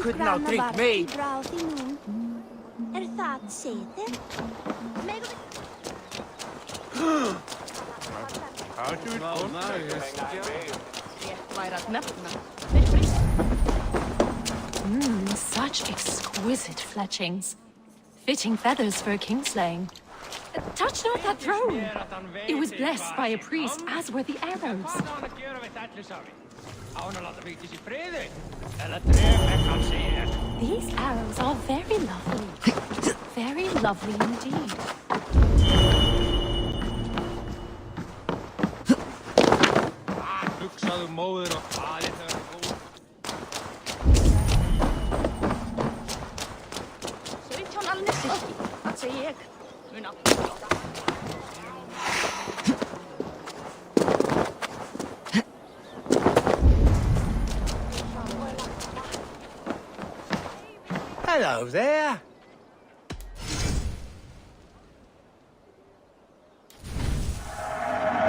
[SPEAKER 5] Could now drink me.
[SPEAKER 11] Það setur?
[SPEAKER 12] Such exquisite fletchings. Fitting feathers for a kingslaying. Touch not that throne! It was blessed by a priest, as were the arrows. These arrows are very lovely. Very lovely indeed.
[SPEAKER 10] Hello there.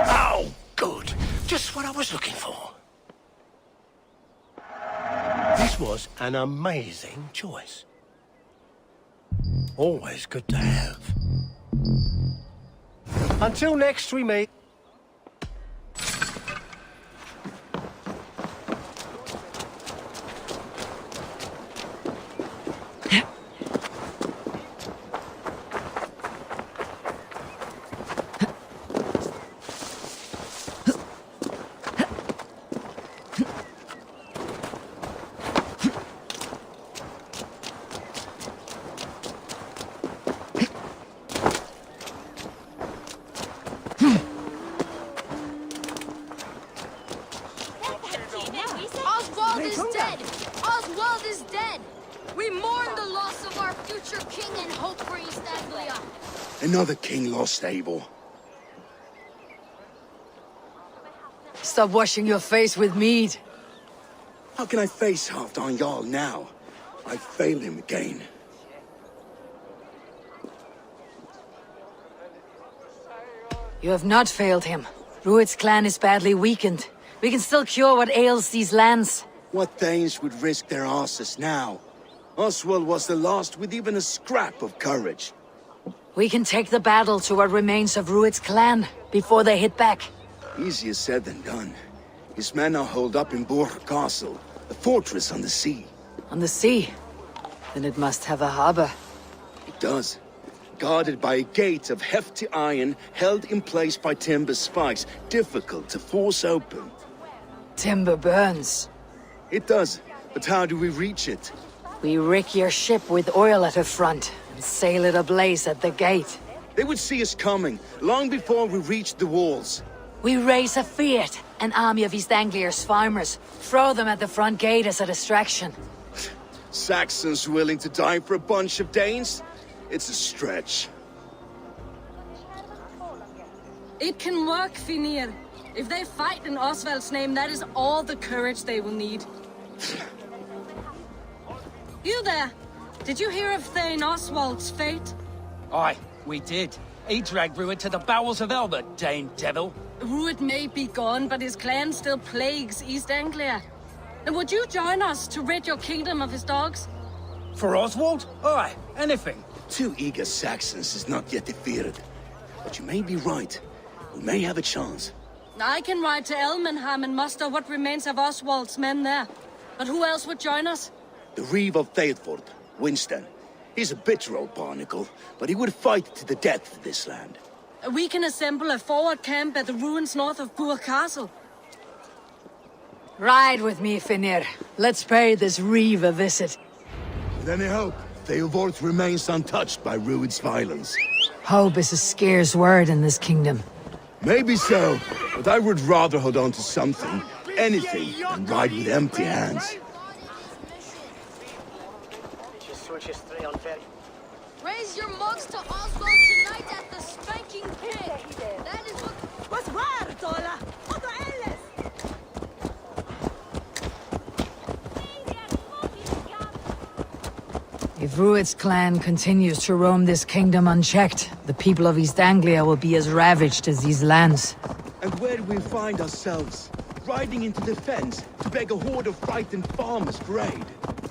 [SPEAKER 10] Oh, good. Just what I was looking for. This was an amazing choice. Always good to have. Until next we meet.
[SPEAKER 11] Oswald is dead! Oswald is dead! We mourn the loss of our future king and hope for East Anglia.
[SPEAKER 5] Another king lost, Abel.
[SPEAKER 7] Stop washing your face with mead.
[SPEAKER 5] How can I face Halfdan Jarl now? I've failed him again.
[SPEAKER 7] You have not failed him. Rued's clan is badly weakened. We can still cure what ails these lands.
[SPEAKER 5] What Danes would risk their asses now? Oswald was the last with even a scrap of courage.
[SPEAKER 7] We can take the battle to what remains of Rued's clan before they hit back.
[SPEAKER 5] Easier said than done. His men are holed up in Borg Castle, a fortress on the sea.
[SPEAKER 7] On the sea? Then it must have a harbor.
[SPEAKER 5] It does. Guarded by a gate of hefty iron, held in place by timber spikes, difficult to force open.
[SPEAKER 7] Timber burns.
[SPEAKER 5] It does, but how do we reach it?
[SPEAKER 7] We rig your ship with oil at her front, and sail it ablaze at the gate.
[SPEAKER 5] They would see us coming, long before we reached the walls.
[SPEAKER 7] We raise a Fiat, an army of East Anglia's farmers. Throw them at the front gate as a distraction.
[SPEAKER 5] Saxons willing to die for a bunch of Danes? It's a stretch.
[SPEAKER 3] It can work, Finir. If they fight in Oswald's name, that is all the courage they will need. You there! Did you hear of Thane Oswald's fate?
[SPEAKER 13] Aye, we did. He dragged Rued to the bowels of Elba, Dane devil.
[SPEAKER 3] Rued may be gone, but his clan still plagues East Anglia. And would you join us to rid your kingdom of his dogs?
[SPEAKER 13] For Oswald? Aye, anything.
[SPEAKER 5] 2 eager Saxons is not yet defeated. But you may be right. We may have a chance.
[SPEAKER 3] I can ride to Elmenham and muster what remains of Oswald's men there. But who else would join us?
[SPEAKER 5] The Reeve of Thetford, Winston. He's a bitter old barnacle, but he would fight to the death for this land.
[SPEAKER 3] We can assemble a forward camp at the ruins north of Burr Castle.
[SPEAKER 7] Ride with me, Finir. Let's pay this Reeve a visit.
[SPEAKER 5] With any hope, Theodort remains untouched by Rued's violence.
[SPEAKER 7] Hope is a scarce word in this kingdom.
[SPEAKER 5] Maybe so, but I would rather hold on to something, anything, than ride with empty hands.
[SPEAKER 11] Raise your mugs to Oswald tonight at the Spanking Pig. That is what...
[SPEAKER 14] What's waar, Tola? What the hell is...
[SPEAKER 7] If Rued's clan continues to roam this kingdom unchecked, the people of East Anglia will be as ravaged as these lands.
[SPEAKER 5] And where do we find ourselves? Riding into defense to beg a horde of frightened farmers for aid.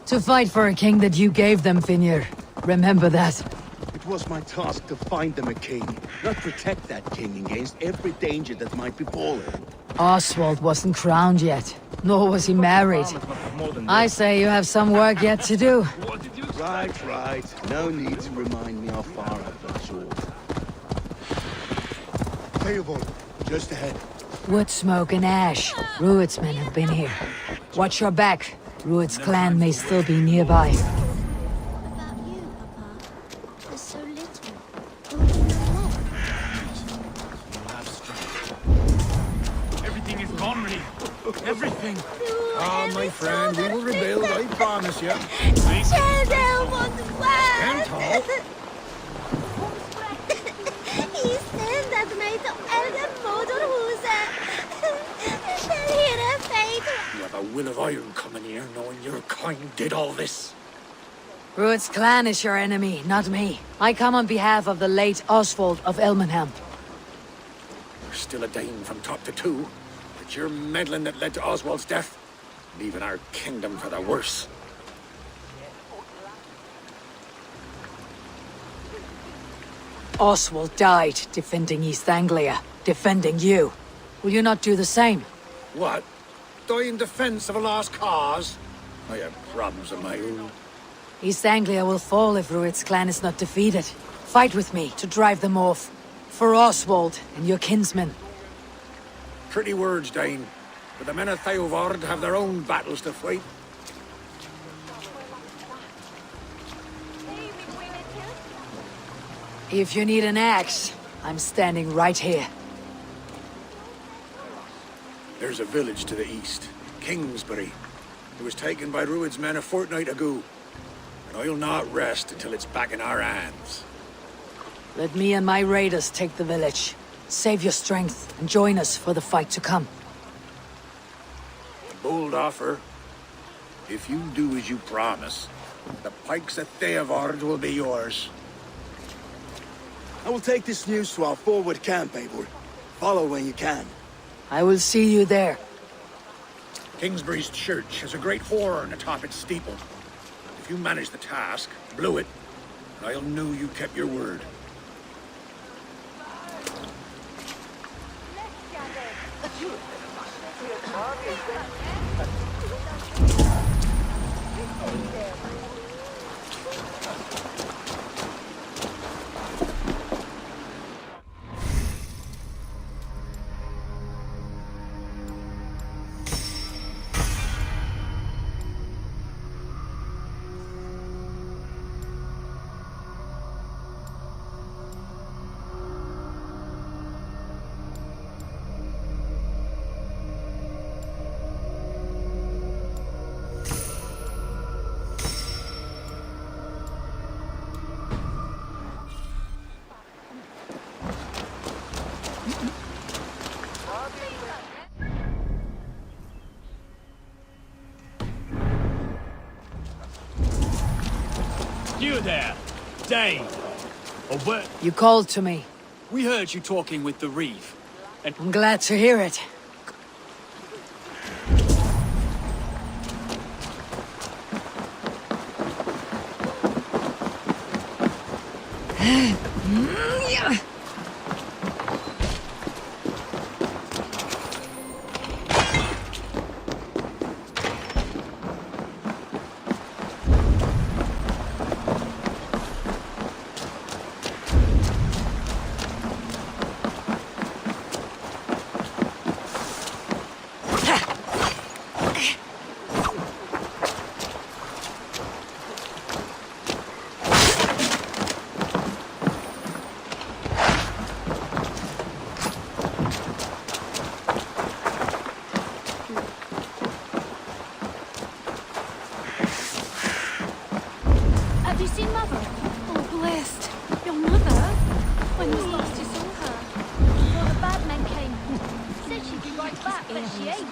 [SPEAKER 7] To fight for a king that you gave them, Finir. Remember that.
[SPEAKER 5] It was my task to find them a king, not protect that king against every danger that might befall him.
[SPEAKER 7] Oswald wasn't crowned yet, nor was he married. I say you have some work yet to do.
[SPEAKER 5] Right. No need to remind me how far I've fell short. Theobald, just ahead.
[SPEAKER 7] Wood smoke and ash. Rued's men have been here. Watch your back. Rued's clan may still be nearby.
[SPEAKER 11] About you, Papa. There's so little.
[SPEAKER 8] Everything is gone, Reeve. Everything.
[SPEAKER 14] Ah, my friend, we will rebuild, I promise you.
[SPEAKER 8] You have a will of iron coming here, knowing your kind did all this.
[SPEAKER 7] Rued's clan is your enemy, not me. I come on behalf of the late Oswald of Elmenham.
[SPEAKER 8] You're still a Dane from top to two. It's your meddling that led to Oswald's death, leaving our kingdom for the worse.
[SPEAKER 7] Oswald died defending East Anglia, defending you. Will you not do the same?
[SPEAKER 8] What? Die in defense of a lost cause? I have problems of my own.
[SPEAKER 7] East Anglia will fall if Rued's clan is not defeated. Fight with me to drive them off. For Oswald and your kinsmen.
[SPEAKER 8] Pretty words, Dane. But the men of Theovard have their own battles to fight.
[SPEAKER 7] If you need an axe, I'm standing right here.
[SPEAKER 8] There's a village to the east, Kingsbury. It was taken by Rued's men a fortnight ago. And I'll not rest until it's back in our hands.
[SPEAKER 7] Let me and my raiders take the village. Save your strength and join us for the fight to come.
[SPEAKER 8] A bold offer. If you do as you promise, the pikes at Theovard will be yours.
[SPEAKER 5] I will take this news to our forward camp, Eivor. Follow when you can.
[SPEAKER 7] I will see you there.
[SPEAKER 8] Kingsbury's church has a great horn atop its steeple. If If you managed the task, blew it, I'll know you kept your word.
[SPEAKER 13] You there, Dane. Or what?
[SPEAKER 7] You called to me.
[SPEAKER 13] We heard you talking with the Reeve. And
[SPEAKER 7] I'm glad to hear it.
[SPEAKER 11] Have you seen Mother? Oh, blessed. Your mother? When was last you saw her? Before the bad men came. Said she'd be right back, but she ain't.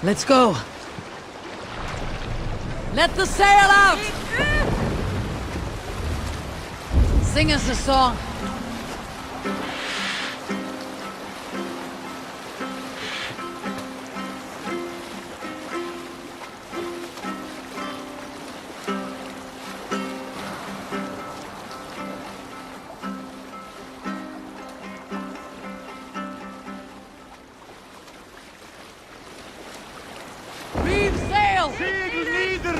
[SPEAKER 11] Let's go. Let the sail out! Sing us a song. Reeve sail!
[SPEAKER 5] Segel nieder!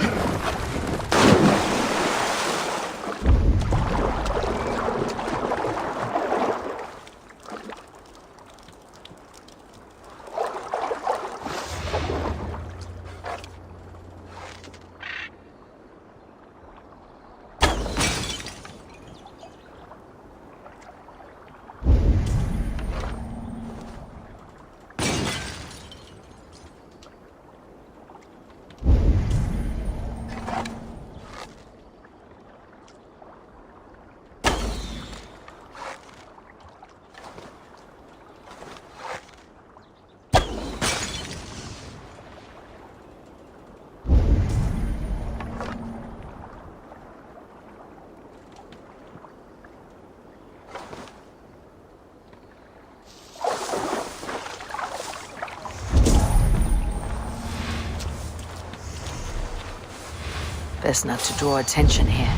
[SPEAKER 7] Best not to draw attention here.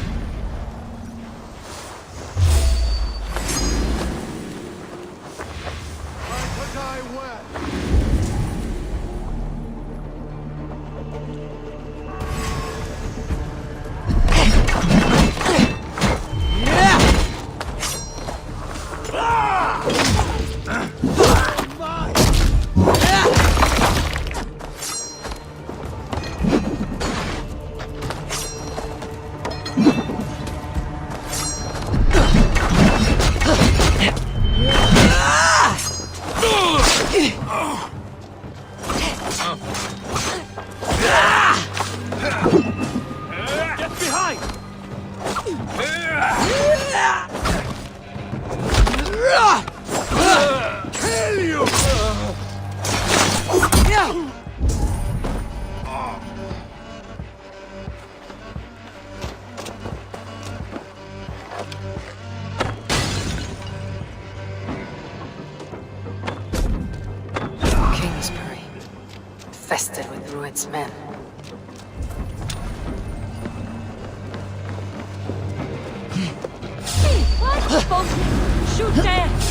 [SPEAKER 7] Infested with Druid's men.
[SPEAKER 11] What? Shoot there!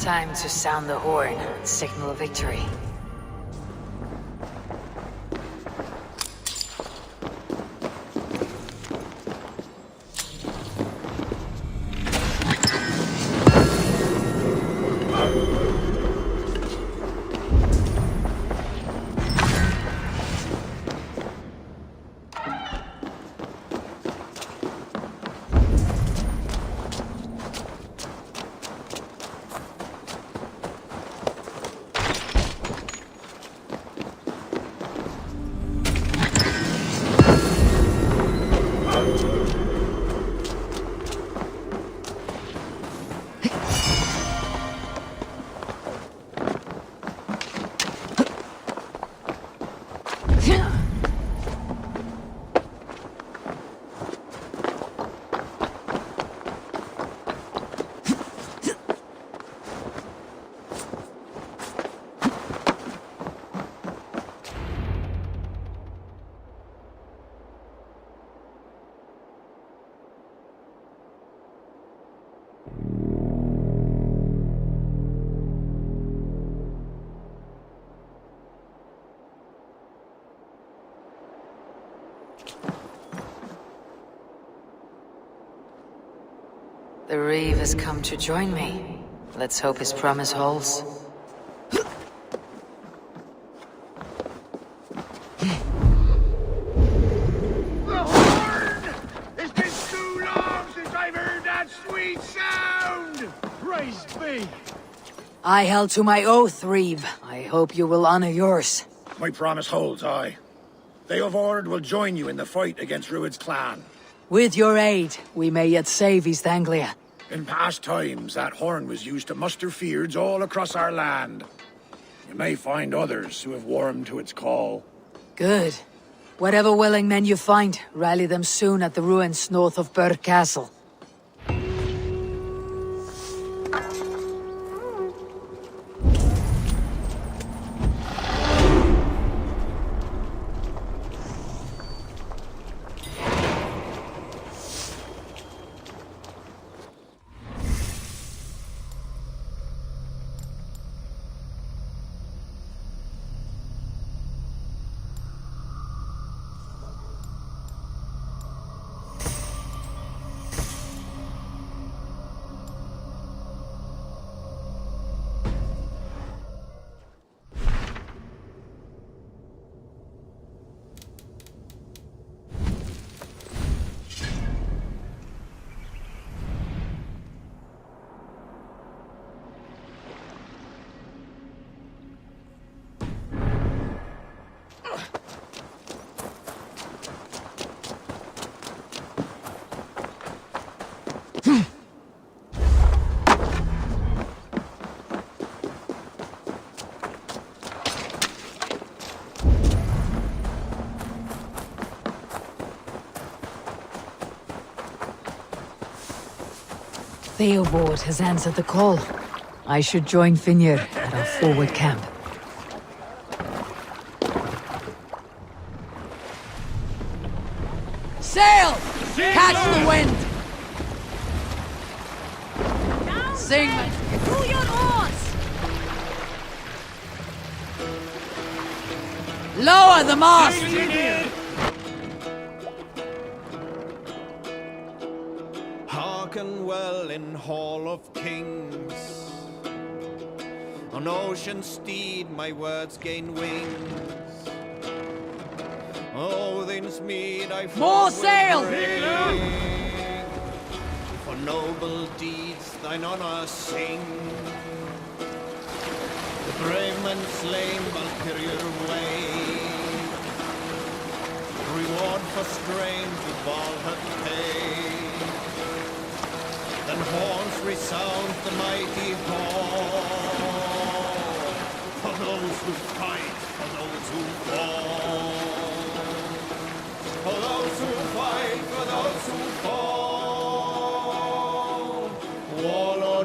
[SPEAKER 7] Time to sound the horn and signal victory. The Reeve has come to join me. Let's hope his promise holds.
[SPEAKER 5] It's been too long since I've heard that sweet sound! Praise be!
[SPEAKER 7] I held to my oath, Reeve. I hope you will honor yours.
[SPEAKER 8] My promise holds, aye. They of Ord will join you in the fight against Rued's clan.
[SPEAKER 7] With your aid, we may yet save East Anglia.
[SPEAKER 8] In past times, that horn was used to muster fyrds all across our land. You may find others who have warmed to its call.
[SPEAKER 7] Good. Whatever willing men you find, rally them soon at the ruins north of Burr Castle. Theobald has answered the call. I should join Finir at our forward camp. Sail! Catch the wind! Sing!
[SPEAKER 11] Pull your oars!
[SPEAKER 7] Lower the mast!
[SPEAKER 15] Hearken well in Hall of Kings. On ocean steed my words gain wings. Odin's mead I
[SPEAKER 7] More sail!
[SPEAKER 15] For noble deeds thine honor sing. The brave men slain Valkyrie way. Reward for strength with Valhalla pay. Then horns resound the mighty horn. For those who fight, for those who fall. For those who fight, for those who fall.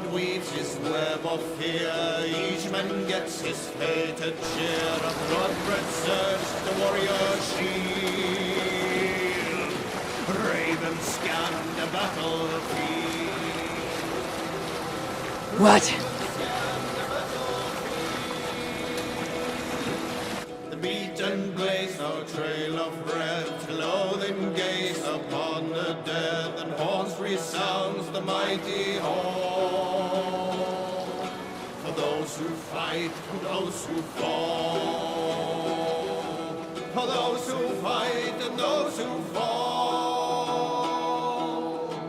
[SPEAKER 15] Lord weaves his web of fear. Each man gets his fated share of blood-red surge, the warrior shield. Ravens scan the battlefield.
[SPEAKER 7] What?
[SPEAKER 15] The beaten blaze, no trail of red, clothing gaze upon the dead, and horns resounds the mighty horn. For those who fight, for those who fall, for those who fight and those who fall,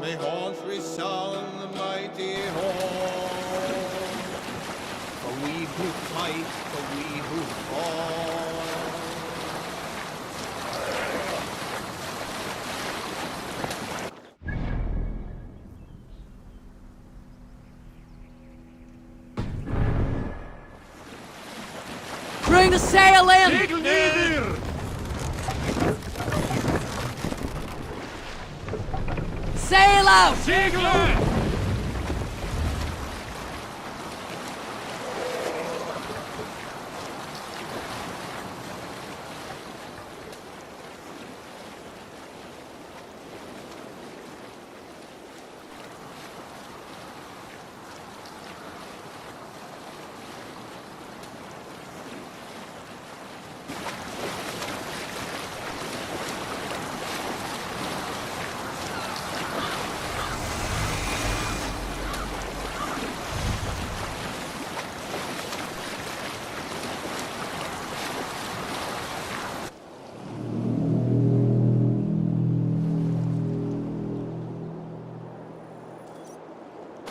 [SPEAKER 15] may horns resound the mighty horn. For we who fight, for we who fall.
[SPEAKER 7] Bring the sail in! Sail out!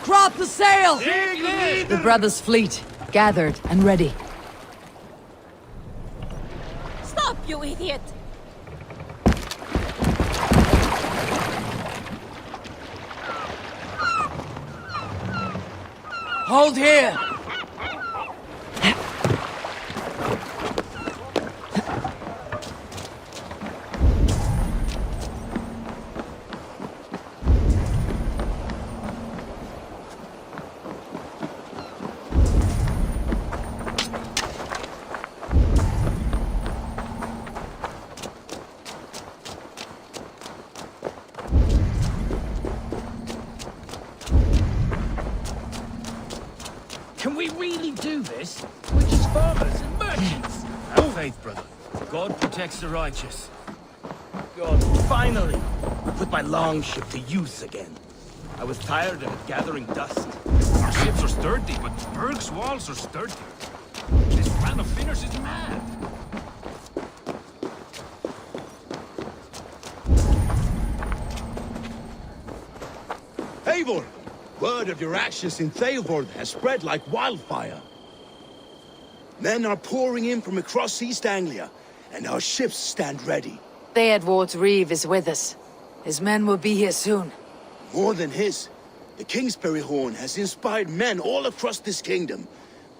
[SPEAKER 7] Drop the sail! The brothers' fleet, gathered and ready.
[SPEAKER 11] Stop, you idiot!
[SPEAKER 7] Hold here!
[SPEAKER 13] Can we really do this? We're just farmers and merchants.
[SPEAKER 10] Have faith, brother. God protects the righteous.
[SPEAKER 5] God, finally! I put my longship to use again. I was tired of it gathering dust.
[SPEAKER 16] Our ships are sturdy, but Berg's walls are sturdy. This plan of Finners is mad.
[SPEAKER 5] Eivor! Word of your actions in Theodord has spread like wildfire. Men are pouring in from across East Anglia, and our ships stand ready.
[SPEAKER 7] Theodward's reeve is with us. His men will be here soon.
[SPEAKER 5] More than his. The Kingsbury Horn has inspired men all across this kingdom.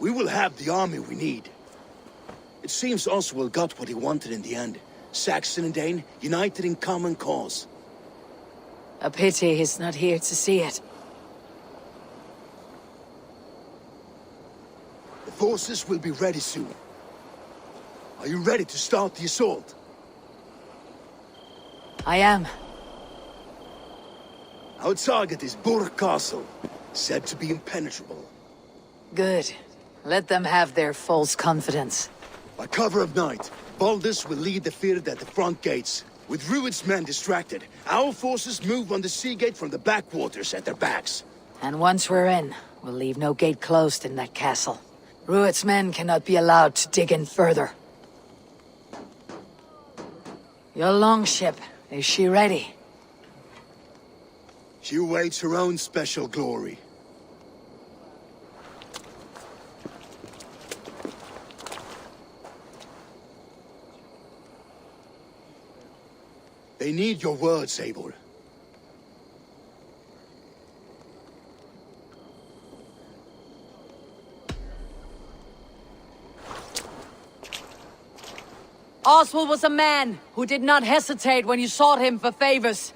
[SPEAKER 5] We will have the army we need. It seems Oswald got what he wanted in the end. Saxon and Dane united in common cause.
[SPEAKER 7] A pity he's not here to see it.
[SPEAKER 5] The forces will be ready soon. Are you ready to start the assault?
[SPEAKER 7] I am.
[SPEAKER 5] Our target is Burg Castle, said to be impenetrable.
[SPEAKER 7] Good. Let them have their false confidence.
[SPEAKER 5] By cover of night, Baldus will lead the field at the front gates. With Rued's men distracted, our forces move on the sea gate from the backwaters at their backs.
[SPEAKER 7] And once we're in, we'll leave no gate closed in that castle. Rued's men cannot be allowed to dig in further. Your longship, is she ready?
[SPEAKER 5] She awaits her own special glory. They need your words, Eivor.
[SPEAKER 7] Oswald was a man who did not hesitate when you sought him for favors.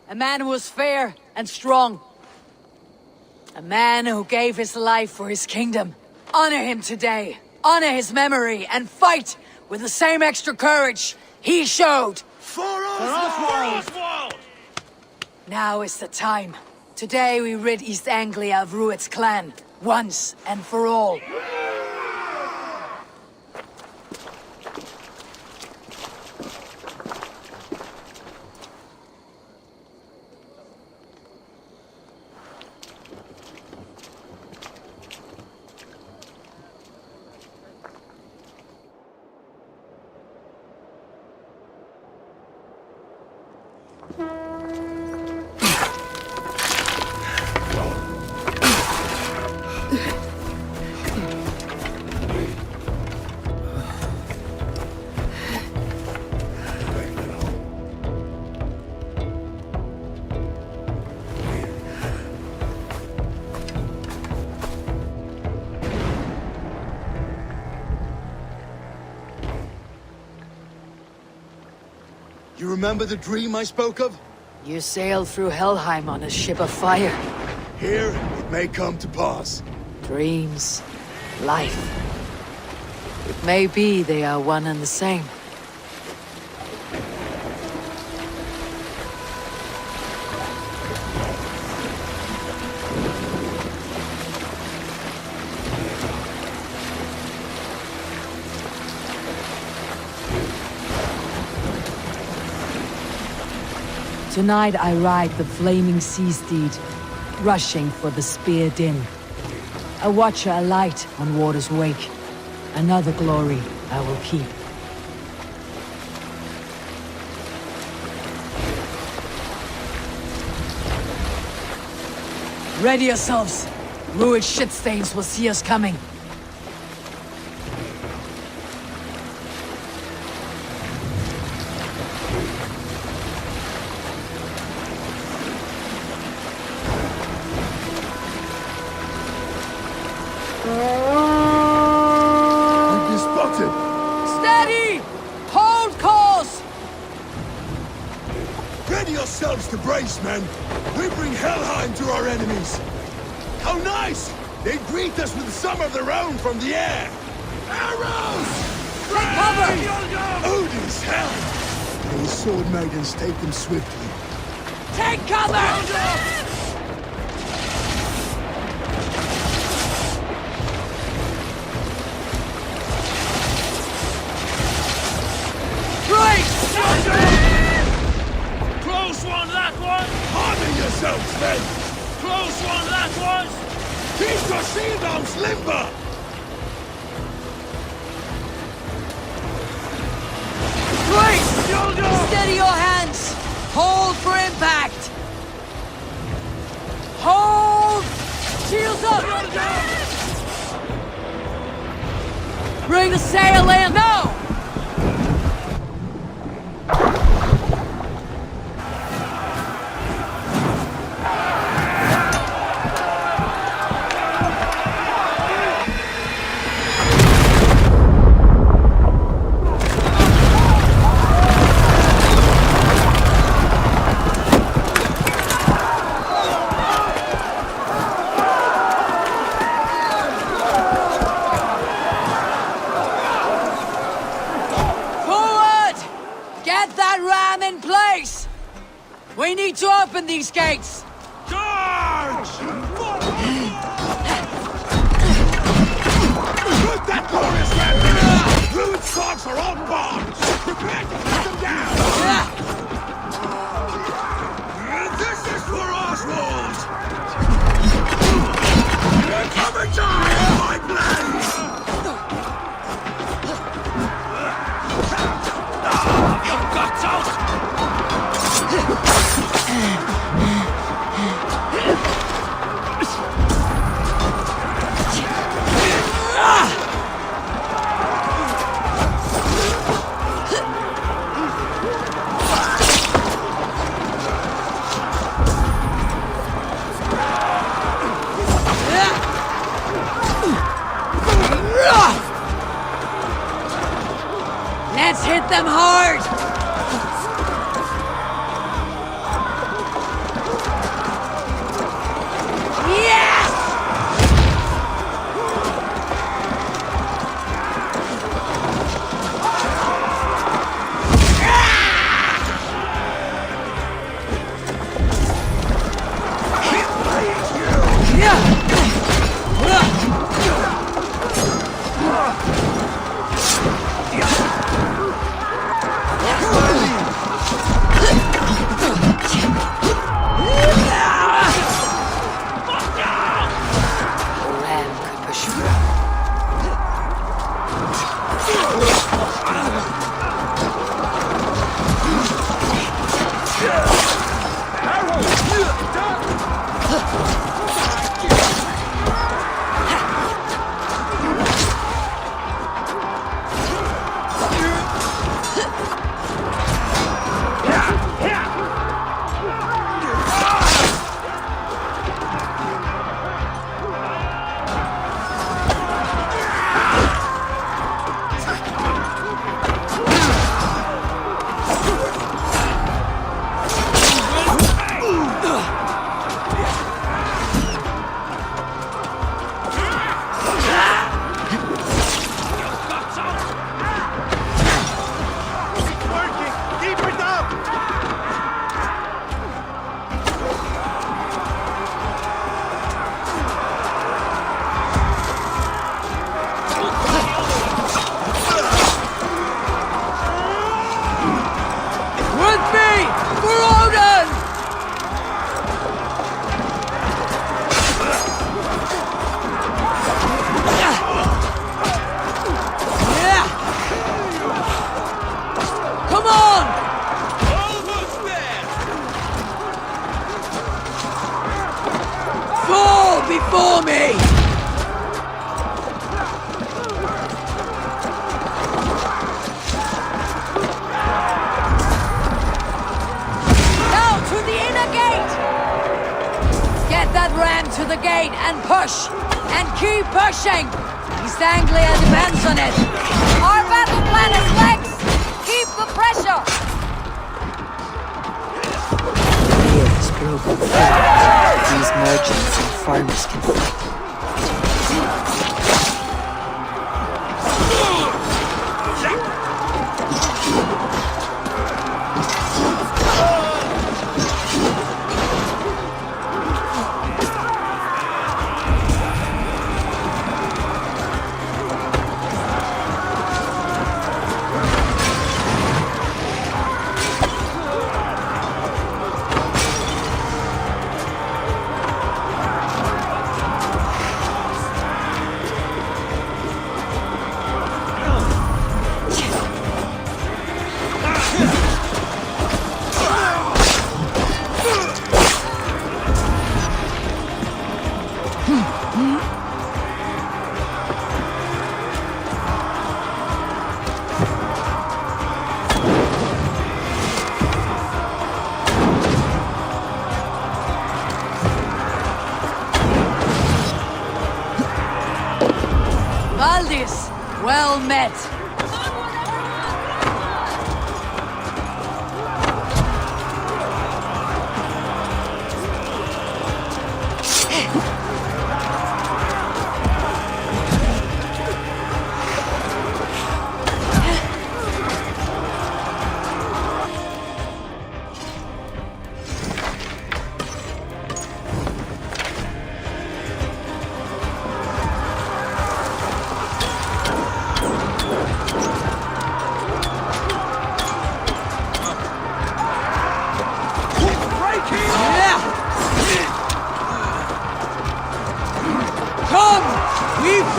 [SPEAKER 7] A man who was fair and strong. A man who gave his life for his kingdom. Honor him today. Honor his memory and fight with the same extra courage he showed.
[SPEAKER 5] For Oswald!
[SPEAKER 7] Now is the time. Today we rid East Anglia of Rued's clan, once and for all.
[SPEAKER 5] You remember the dream I spoke of?
[SPEAKER 7] You sailed through Helheim on a ship of fire.
[SPEAKER 5] Here, it may come to pass.
[SPEAKER 7] Dreams, life. It may be they are one and the same. Tonight I ride the flaming sea steed, rushing for the spear din. A watcher alight on water's wake. Another glory I will keep. Ready yourselves. Rued shitstains will see us coming.
[SPEAKER 5] To brace, men. We bring Helheim to our enemies. How nice! They greet us with some of their own from the air. Arrows!
[SPEAKER 7] Take cover!
[SPEAKER 5] Odin's hell! These sword maidens take them swiftly.
[SPEAKER 7] Take cover!
[SPEAKER 5] Harden yourselves, men!
[SPEAKER 16] Close one, that was!
[SPEAKER 5] Keep your shield arms limber!
[SPEAKER 7] Right! Steady your hands! Hold for impact! Hold! Shields up! Bring the sail in! No! We need to open these gates!
[SPEAKER 5] Charge! Put that glorious man! Rued swords are all barred! Prepare to cut them down! This is for Oswald! Come and die in my blade!
[SPEAKER 16] Your guts out!
[SPEAKER 7] Let's hit them hard! Yes!
[SPEAKER 6] For me!
[SPEAKER 7] Now to the inner gate! Get that ram to the gate and push! And keep pushing! East Anglia depends on it! Our battle plan is legs! Keep the pressure!
[SPEAKER 17] Here is global food. These merchants and farmers can fight.
[SPEAKER 7] Valdis, well met.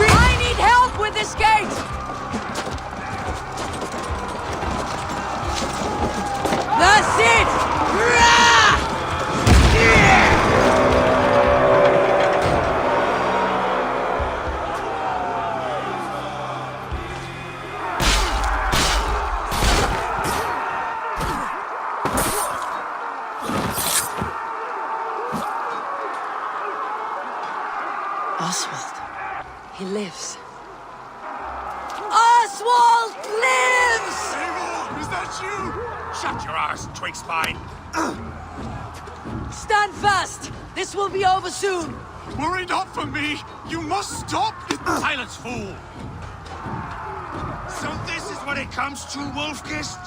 [SPEAKER 7] I need help with this gate! That's it!
[SPEAKER 17] Oswald. He lives.
[SPEAKER 7] Oswald lives!
[SPEAKER 16] Is that you? Shut your arse, twig spine.
[SPEAKER 7] Stand fast! This will be over soon!
[SPEAKER 16] Worry not for me! You must stop! Silence, fool! So this is what it comes to, Wolfkist?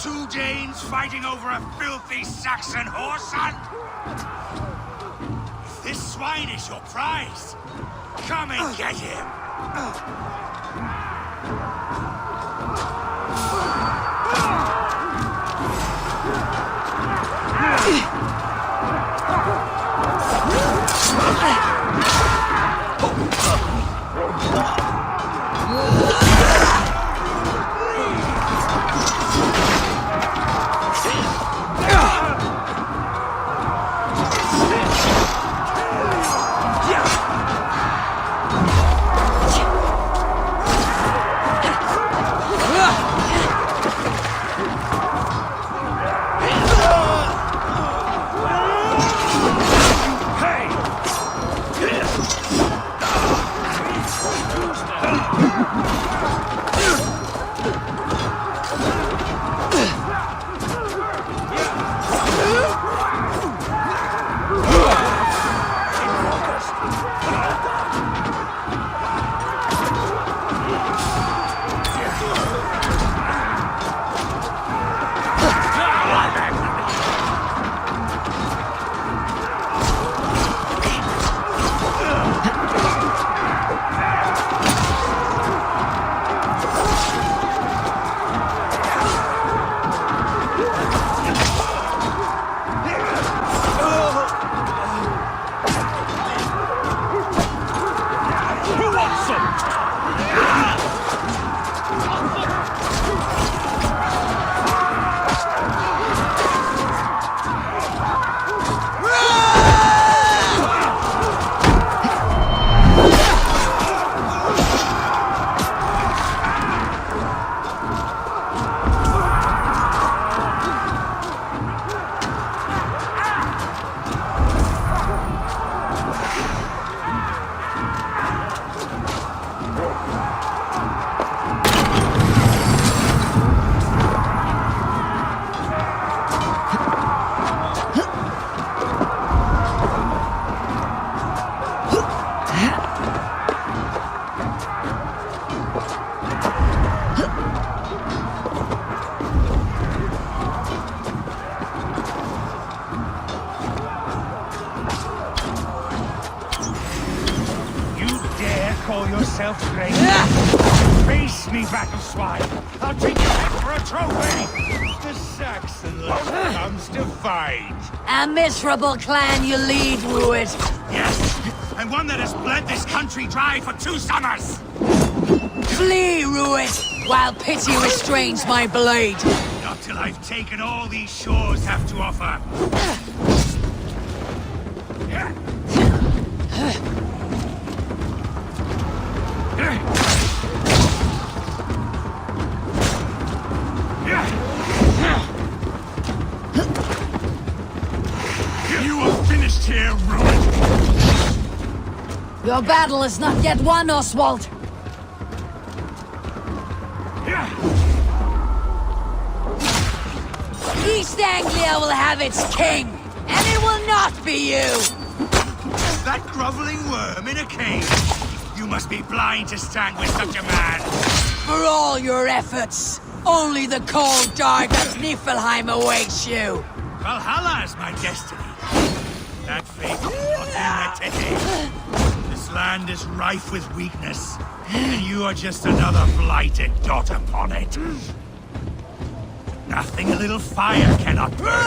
[SPEAKER 16] 2 Danes fighting over a filthy Saxon horse hunt? If this swine is your prize, come and get him! call yourself great? Face me, battle swine! I'll take your head for a trophy! The Saxon lad comes to fight!
[SPEAKER 7] A miserable clan you lead, Ruid.
[SPEAKER 16] Yes! And one that has bled this country dry for 2 summers!
[SPEAKER 7] Flee, Ruid, while pity restrains my blade.
[SPEAKER 16] Not till I've taken all these shores have to offer. You are finished here, Ruin!
[SPEAKER 7] Your battle is not yet won, Oswald. East Anglia will have its king, and it will not be you!
[SPEAKER 16] That groveling worm in a cage! You must be blind to stand with such a man!
[SPEAKER 7] For all your efforts, only the cold dark of Niflheim awaits you!
[SPEAKER 16] Valhalla is my destiny. That fate will not be my tete. This land is rife with weakness, and you are just another blighted dot upon it. Nothing a little fire cannot burn.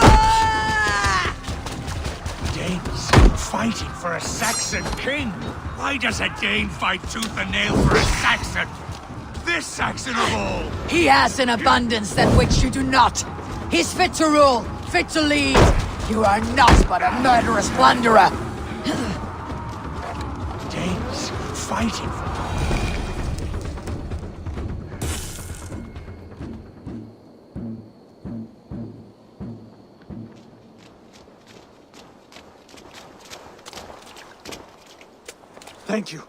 [SPEAKER 16] Danes fighting for a Saxon king. Why does a Dane fight tooth and nail for a Saxon? This Saxon of all.
[SPEAKER 7] He has an abundance than which you do not. He's fit to rule, fit to lead. You are not but a murderous plunderer.
[SPEAKER 16] Danes fighting for...
[SPEAKER 4] Thank you.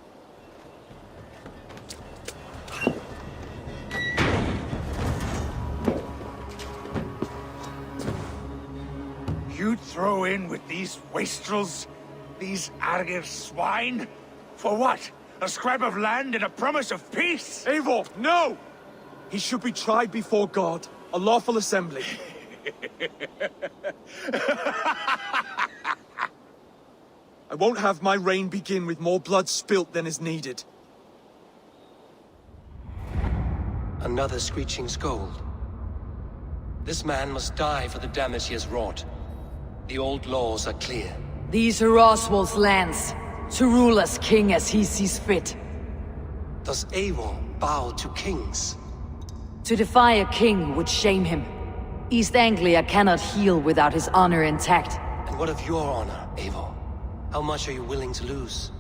[SPEAKER 16] You'd throw in with these wastrels? These Argir swine? For what? A scrap of land and a promise of peace?
[SPEAKER 4] Eivor, no! He should be tried before God, a lawful assembly. I won't have my reign begin with more blood spilt than is needed.
[SPEAKER 18] Another screeching scold. This man must die for the damage he has wrought. The old laws are clear.
[SPEAKER 7] These are Oswald's lands, to rule as king as he sees fit.
[SPEAKER 18] Does Eivor bow to kings?
[SPEAKER 7] To defy a king would shame him. East Anglia cannot heal without his honor intact.
[SPEAKER 18] And what of your honor, Eivor? How much are you willing to lose?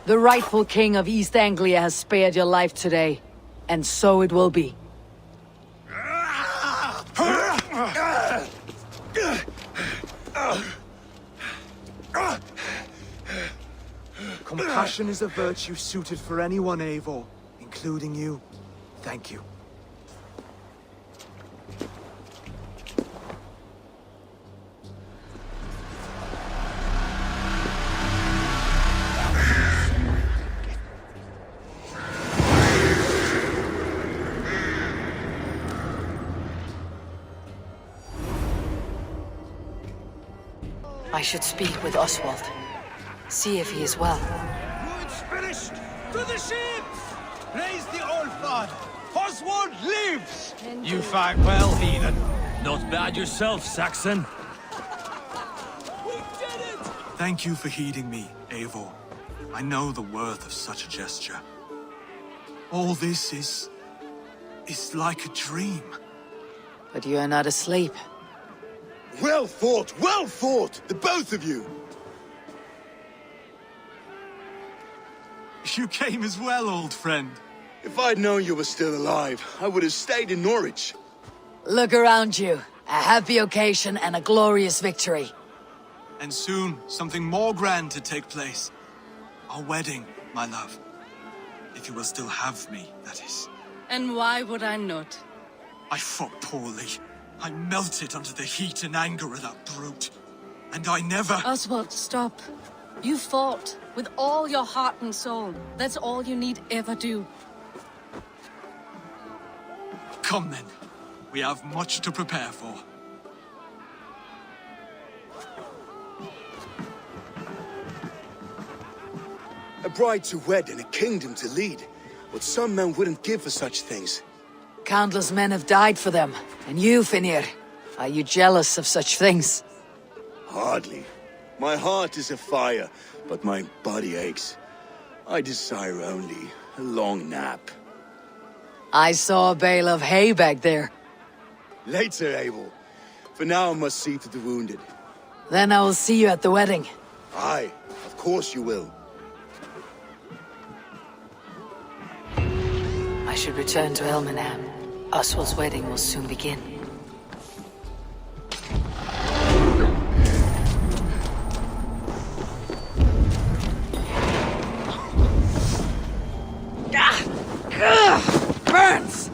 [SPEAKER 7] The rightful king of East Anglia has spared your life today, and so it will be.
[SPEAKER 4] Compassion is a virtue suited for anyone, Eivor, including you. Thank you.
[SPEAKER 17] I should speak with Oswald. See if he is well.
[SPEAKER 16] It's finished! To the ships! Praise the Old Father! Oswald lives!
[SPEAKER 13] You fight well, heathen. Not bad yourself, Saxon.
[SPEAKER 4] Thank you for heeding me, Eivor. I know the worth of such a gesture. All this is like a dream.
[SPEAKER 17] But you are not asleep.
[SPEAKER 5] Well fought, the both of you!
[SPEAKER 4] You came as well, old friend.
[SPEAKER 5] If I'd known you were still alive, I would have stayed in Norwich.
[SPEAKER 7] Look around you. A happy occasion and a glorious victory.
[SPEAKER 4] And soon, something more grand to take place. Our wedding, my love. If you will still have me, that is.
[SPEAKER 3] And why would I not?
[SPEAKER 4] I fought poorly. I melted under the heat and anger of that brute. And I never...
[SPEAKER 3] Oswald, stop. You fought with all your heart and soul. That's all you need ever do.
[SPEAKER 4] Come then. We have much to prepare for.
[SPEAKER 5] A bride to wed and a kingdom to lead. What some men wouldn't give for such things.
[SPEAKER 7] Countless men have died for them. And you, Finir, are you jealous of such things?
[SPEAKER 5] Hardly. My heart is afire, but my body aches. I desire only a long nap.
[SPEAKER 7] I saw a bale of hay back there.
[SPEAKER 5] Later, Abel. For now I must see to the wounded.
[SPEAKER 7] Then I will see you at the wedding.
[SPEAKER 5] Aye, of course you will.
[SPEAKER 7] I should return to Elmenham. Oswald's wedding will soon begin. Burns!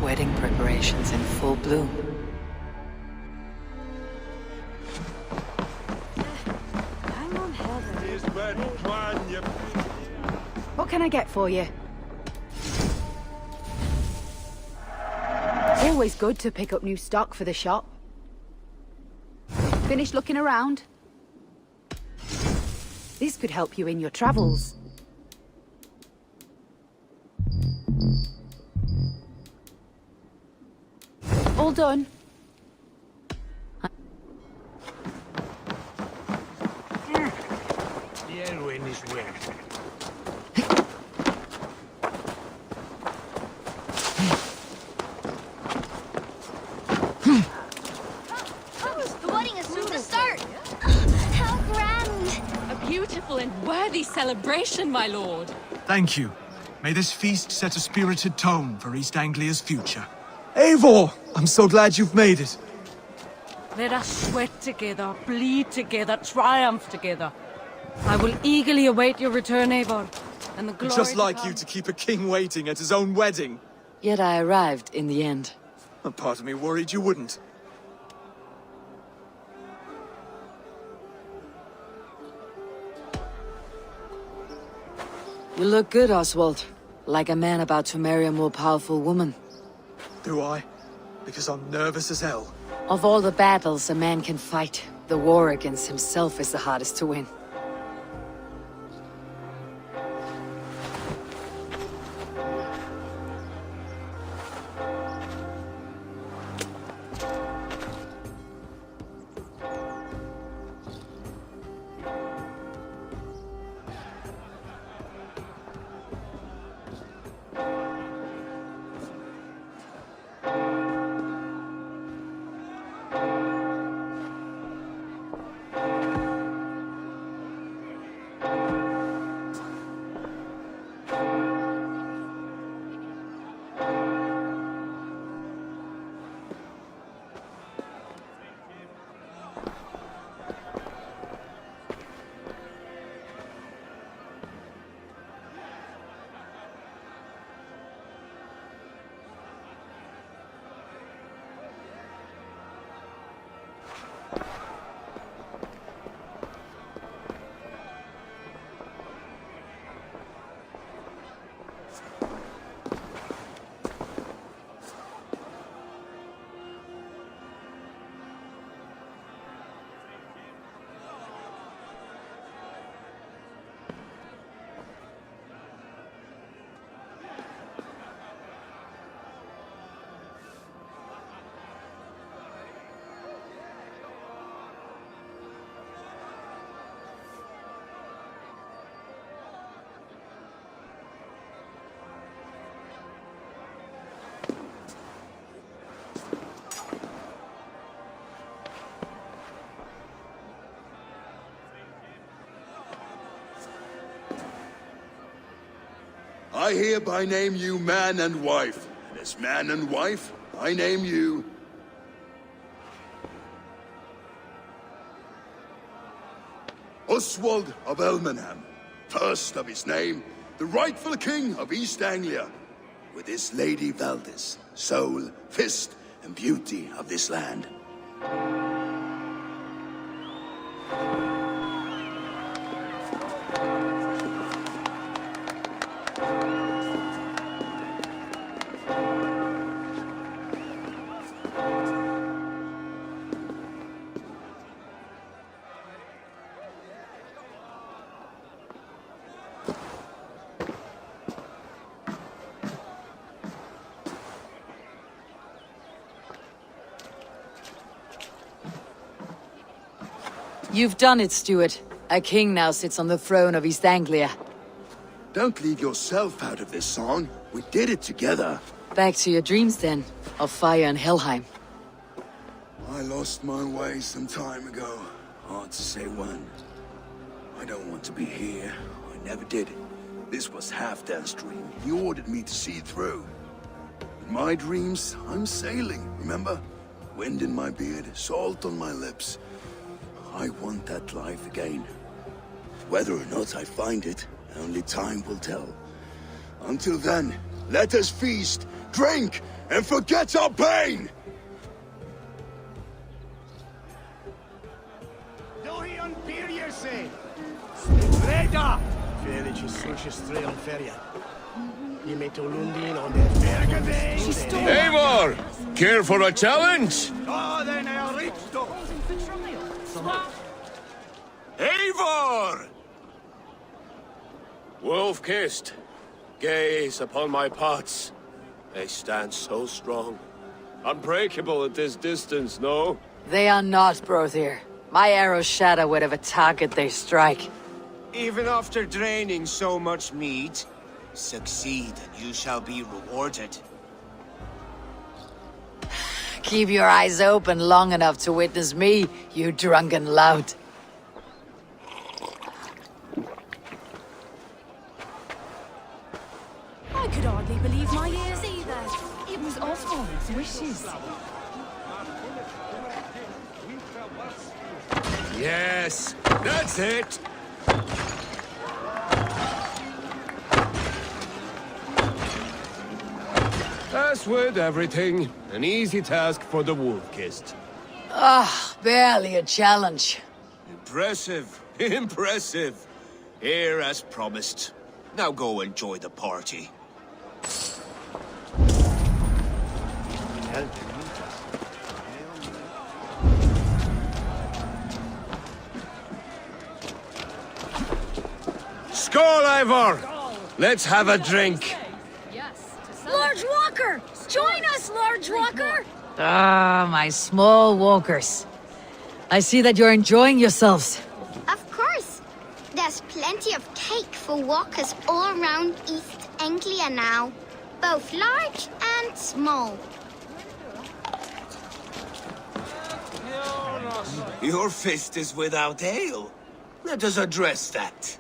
[SPEAKER 7] Wedding preparations in full bloom.
[SPEAKER 11] Hang on, Heather.
[SPEAKER 2] What can I get for you? Always good to pick up new stock for the shop. Finished looking around? This could help you in your travels. All done.
[SPEAKER 10] The Elwyn is wet.
[SPEAKER 11] The wedding is soon to start. How grand!
[SPEAKER 12] A beautiful and worthy celebration, my lord.
[SPEAKER 4] Thank you. May this feast set a spirited tone for East Anglia's future. Eivor! I'm so glad you've made it.
[SPEAKER 3] Let us sweat together, bleed together, triumph together. I will eagerly await your return, Eivor, and the glory
[SPEAKER 4] Just
[SPEAKER 3] to
[SPEAKER 4] like
[SPEAKER 3] come.
[SPEAKER 4] you to keep a king waiting at his own wedding.
[SPEAKER 7] Yet I arrived in the end.
[SPEAKER 4] A part of me worried you wouldn't.
[SPEAKER 7] You look good, Oswald. Like a man about to marry a more powerful woman.
[SPEAKER 4] Do I? Because I'm nervous as hell.
[SPEAKER 7] Of all the battles a man can fight, the war against himself is the hardest to win.
[SPEAKER 5] I hereby name you man and wife. And as man and wife, I name you... Oswald of Elmenham, first of his name, the rightful king of East Anglia, with his Lady Valdis, soul, fist, and beauty of this land.
[SPEAKER 7] You've done it, Stuart. A king now sits on the throne of East Anglia.
[SPEAKER 5] Don't leave yourself out of this song. We did it together.
[SPEAKER 7] Back to your dreams, then, of fire and Helheim.
[SPEAKER 5] I lost my way some time ago. Hard to say when. I don't want to be here. I never did. This was Halfdan's dream. He ordered me to see it through. In my dreams, I'm sailing, remember? Wind in my beard, salt on my lips. I want that life again. Whether or not I find it, only time will tell. Until then, let us feast, drink, and forget our pain!
[SPEAKER 16] Dohion Pirjese! Reda! Ferici sucis treon feria. Imeto Lundin on the Bergave!
[SPEAKER 9] Eivor! Care for a challenge?
[SPEAKER 16] Oh, then I reached up!
[SPEAKER 9] Eivor! Wolf-kissed, gaze upon my pots. They stand so strong. Unbreakable at this distance, no?
[SPEAKER 7] They are not, Brother. My arrows shatter whatever target they strike.
[SPEAKER 19] Even after draining so much meat, succeed and you shall be rewarded.
[SPEAKER 7] Keep your eyes open long enough to witness me, you drunken lout.
[SPEAKER 11] I could hardly believe my ears either. It was Oswald's wishes.
[SPEAKER 9] Yes, that's it. As with everything, an easy task for the wolf-kissed.
[SPEAKER 7] Ah, barely a challenge.
[SPEAKER 19] Impressive. Impressive. Here as promised. Now go enjoy the party.
[SPEAKER 9] Skål, Ivor! Let's have a drink.
[SPEAKER 11] Large Walker! Join us, Large Walker!
[SPEAKER 7] Ah, my small walkers. I see that you're enjoying yourselves.
[SPEAKER 20] Of course. There's plenty of cake for walkers all around East Anglia now. Both large and small.
[SPEAKER 19] Your fist is without ale. Let us address that.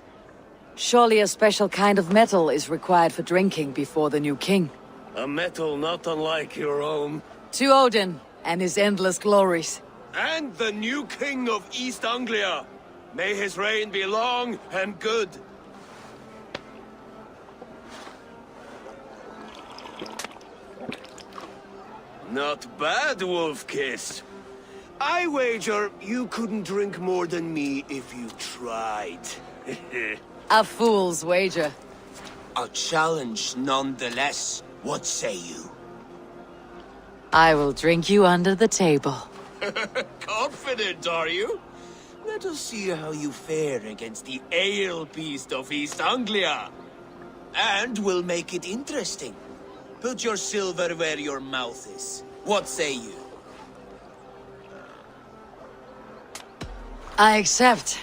[SPEAKER 7] Surely a special kind of metal is required for drinking before the new king.
[SPEAKER 9] A metal not unlike your own.
[SPEAKER 7] To Odin and his endless glories.
[SPEAKER 9] And the new king of East Anglia. May his reign be long and good. Not bad, Wolf-Kiss. I wager you couldn't drink more than me if you tried.
[SPEAKER 7] A fool's wager.
[SPEAKER 19] A challenge nonetheless. What say you?
[SPEAKER 7] I will drink you under the table.
[SPEAKER 19] Confident, are you? Let us see how you fare against the ale beast of East Anglia. And we'll make it interesting. Put your silver where your mouth is. What say you?
[SPEAKER 7] I accept.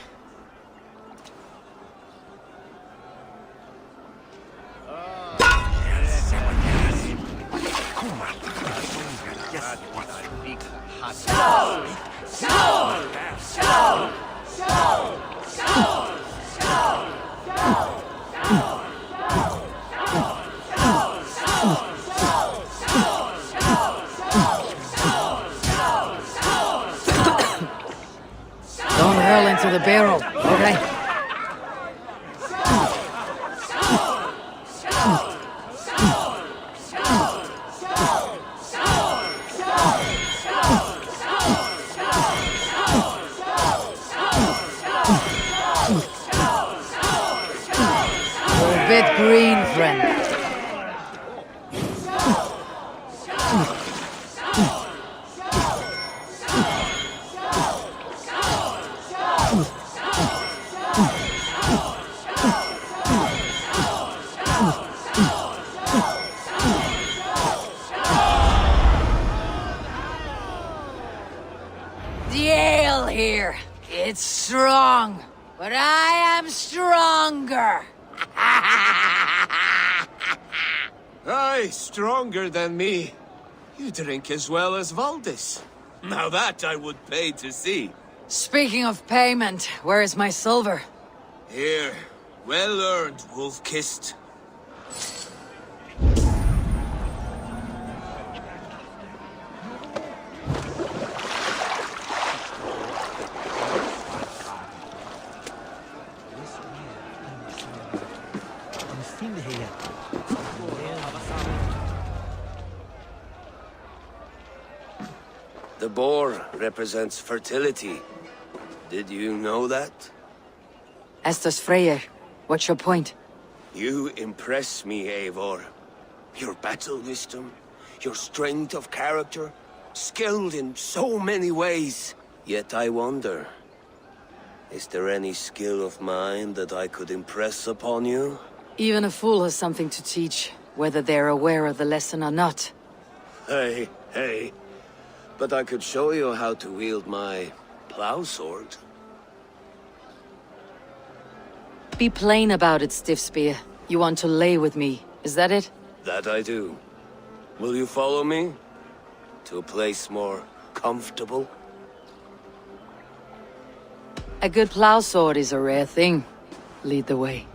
[SPEAKER 7] Don't hurl into the barrel, okay? You're a bit green, friend. The ale here, it's strong, but I am stronger.
[SPEAKER 19] Aye, stronger than me. You drink as well as Valdis. Now that I would pay to see.
[SPEAKER 7] Speaking of payment, where is my silver?
[SPEAKER 19] Here, well earned, wolf-kissed.
[SPEAKER 9] The boar represents fertility. Did you know that?
[SPEAKER 7] Estes Freyr, what's your point?
[SPEAKER 9] You impress me, Eivor. Your battle wisdom, your strength of character, skilled in so many ways. Yet I wonder, is there any skill of mine that I could impress upon you?
[SPEAKER 7] Even a fool has something to teach, whether they're aware of the lesson or not.
[SPEAKER 9] Hey, hey. But I could show you how to wield my plow sword.
[SPEAKER 7] Be plain about it, Stiff Spear. You want to lay with me, is that it?
[SPEAKER 9] That I do. Will you follow me? To a place more comfortable?
[SPEAKER 7] A good plow sword is a rare thing. Lead the way.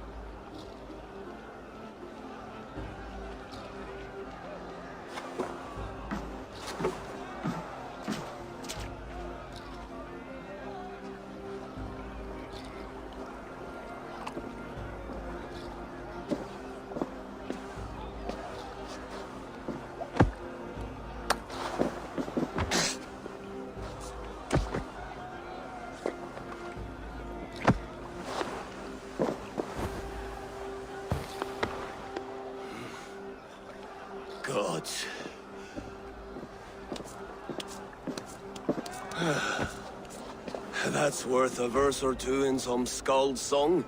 [SPEAKER 9] That's worth a verse or two in some skald's song.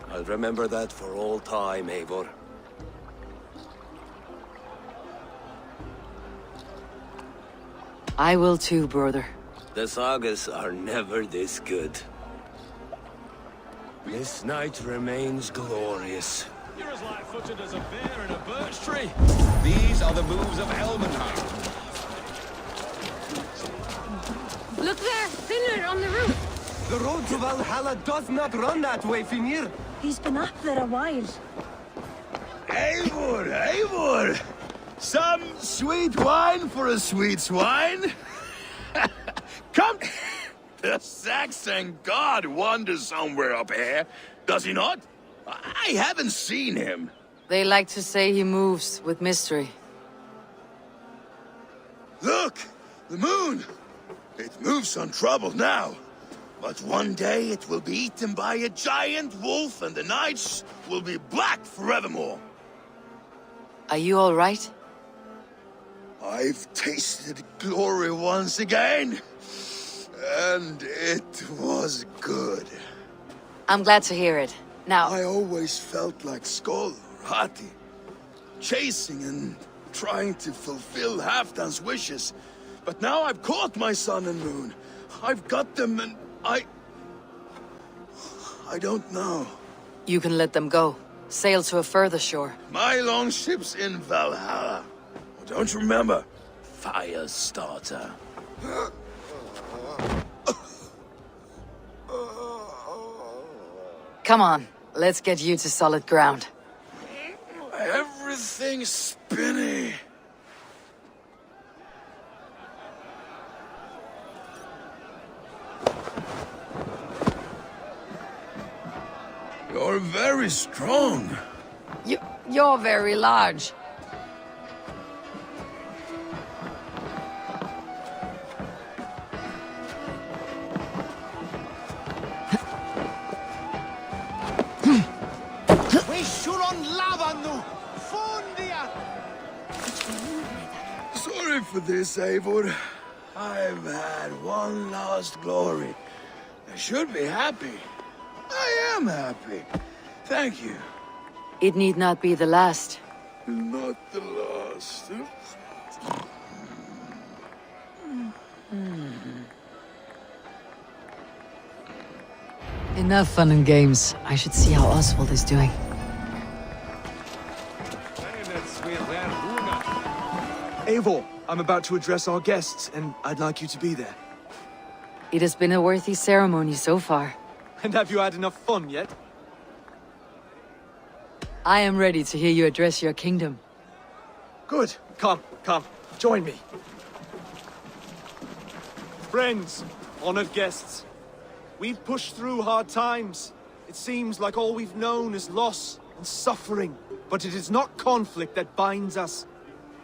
[SPEAKER 9] I'll remember that for all time, Eivor.
[SPEAKER 7] I will too, brother.
[SPEAKER 9] The sagas are never this good. This night remains glorious.
[SPEAKER 21] You're as light-footed as a bear in a birch tree. These are the moves of Elmenhard.
[SPEAKER 11] Look there, Thinner on the roof.
[SPEAKER 22] The road to Valhalla does not run that way, Fimir.
[SPEAKER 11] He's been up there a while.
[SPEAKER 5] Eivor, Eivor! Some sweet wine for a sweet swine? Come! The Saxon god wanders somewhere up here, does he not? I haven't seen him.
[SPEAKER 7] They like to say he moves with mystery.
[SPEAKER 5] Look! The moon! It moves untroubled now. But one day it will be eaten by a giant wolf and the nights will be black forevermore.
[SPEAKER 7] Are you all right?
[SPEAKER 5] I've tasted glory once again. And it was good.
[SPEAKER 7] I'm glad to hear it. Now...
[SPEAKER 5] I always felt like Skoll or Hati. Chasing and trying to fulfill Halfdan's wishes. But now I've caught my sun and moon. I've got them and I don't know.
[SPEAKER 7] You can let them go. Sail to a further shore.
[SPEAKER 5] My longship's in Valhalla. Don't you remember? Firestarter.
[SPEAKER 7] Come on, let's get you to solid ground.
[SPEAKER 5] Everything's spinny. You're very strong.
[SPEAKER 7] You're very large.
[SPEAKER 5] Sorry for this, Eivor. I've had one last glory. I should be happy. I am happy. Thank you.
[SPEAKER 7] It need not be the last.
[SPEAKER 5] Not the last.
[SPEAKER 17] Enough fun and games. I should see how Oswald is doing.
[SPEAKER 4] Eivor, I'm about to address our guests, and I'd like you to be there.
[SPEAKER 7] It has been a worthy ceremony so far.
[SPEAKER 4] And have you had enough fun yet?
[SPEAKER 7] I am ready to hear you address your kingdom.
[SPEAKER 4] Good. Come, join me. Friends, honored guests, we've pushed through hard times. It seems like all we've known is loss and suffering. But it is not conflict that binds us.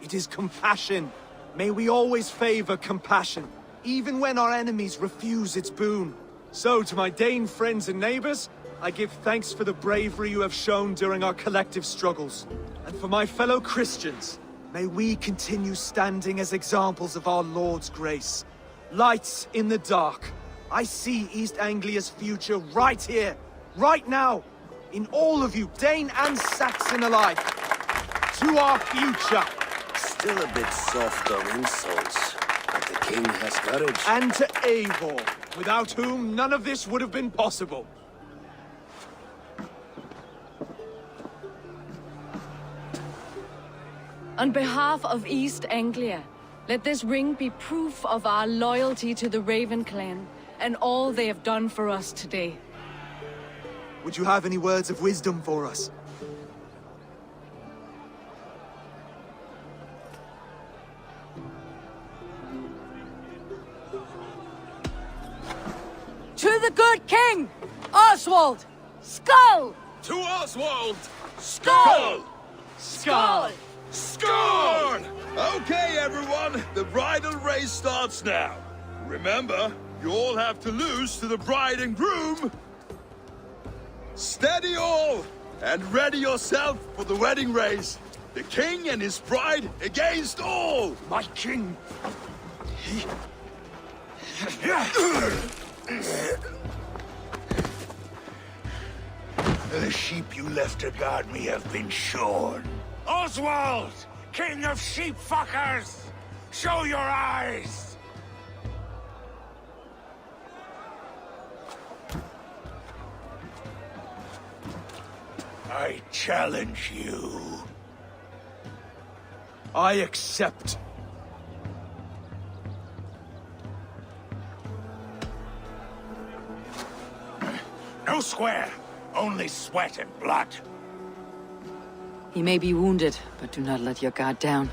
[SPEAKER 4] It is compassion. May we always favor compassion, even when our enemies refuse its boon. So, to my Dane friends and neighbors, I give thanks for the bravery you have shown during our collective struggles. And for my fellow Christians, may we continue standing as examples of our Lord's grace. Lights in the dark. I see East Anglia's future right here, right now, in all of you, Dane and Saxon alike. To our future.
[SPEAKER 9] Still a bit soft on insults, but the king has courage.
[SPEAKER 4] And to Eivor, without whom none of this would have been possible.
[SPEAKER 3] On behalf of East Anglia, let this ring be proof of our loyalty to the Raven clan and all they have done for us today.
[SPEAKER 4] Would you have any words of wisdom for us?
[SPEAKER 7] To the good king, Oswald! Skull!
[SPEAKER 5] To Oswald!
[SPEAKER 7] Skull!
[SPEAKER 5] Skull! Skull! Okay, everyone, the bridal race starts now. Remember, you all have to lose to the bride and groom. Steady all, and ready yourself for the wedding race. The king and his bride against all.
[SPEAKER 1] My king,
[SPEAKER 16] The sheep you left to guard me have been shorn. Oswald! King of sheep fuckers! Show your eyes! I challenge you.
[SPEAKER 4] I accept.
[SPEAKER 16] No square, only sweat and blood.
[SPEAKER 7] He may be wounded, but do not let your guard down.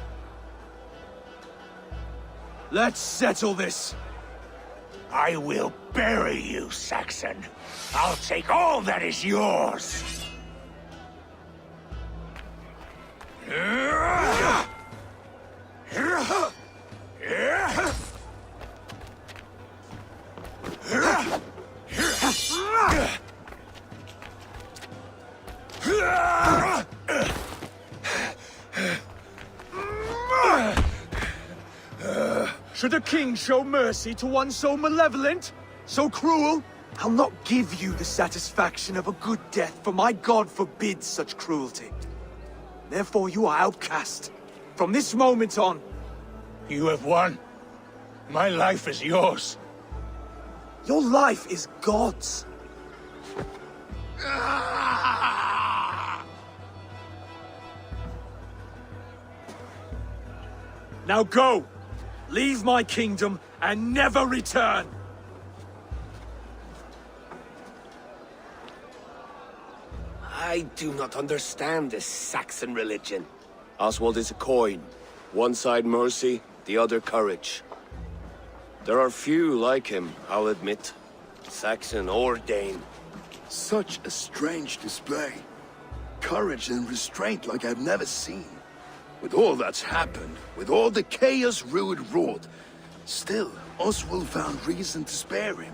[SPEAKER 4] Let's settle this.
[SPEAKER 16] I will bury you, Saxon. I'll take all that is yours.
[SPEAKER 4] Should a king show mercy to one so malevolent? So cruel? I'll not give you the satisfaction of a good death, for my god forbids such cruelty. Therefore you are outcast. From this moment on.
[SPEAKER 16] You have won. My life is yours.
[SPEAKER 4] Your life is God's. Now go! Leave my kingdom and never return!
[SPEAKER 9] I do not understand this Saxon religion. Oswald is a coin. One side mercy, the other courage. There are few like him, I'll admit. Saxon or Dane.
[SPEAKER 5] Such a strange display. Courage and restraint like I've never seen. With all that's happened, with all the chaos Rued wrought, still, Oswald found reason to spare him.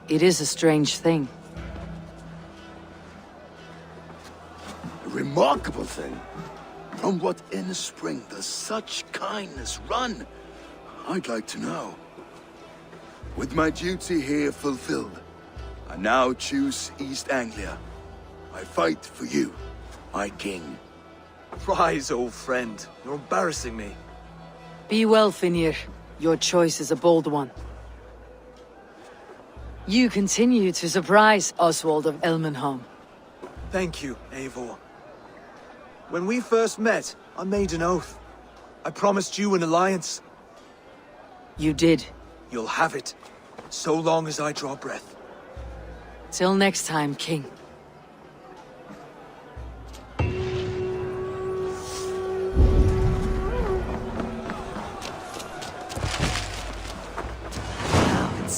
[SPEAKER 7] It is a strange thing.
[SPEAKER 5] A remarkable thing. From what inner spring does such kindness run? I'd like to know. With my duty here fulfilled, I now choose East Anglia. I fight for you, my king.
[SPEAKER 4] Rise, old friend. You're embarrassing me.
[SPEAKER 7] Be well, Finir. Your choice is a bold one. You continue to surprise Oswald of Elmenham.
[SPEAKER 4] Thank you, Eivor. When we first met, I made an oath. I promised you an alliance.
[SPEAKER 7] You did.
[SPEAKER 4] You'll have it, so long as I draw breath.
[SPEAKER 7] Till next time, King.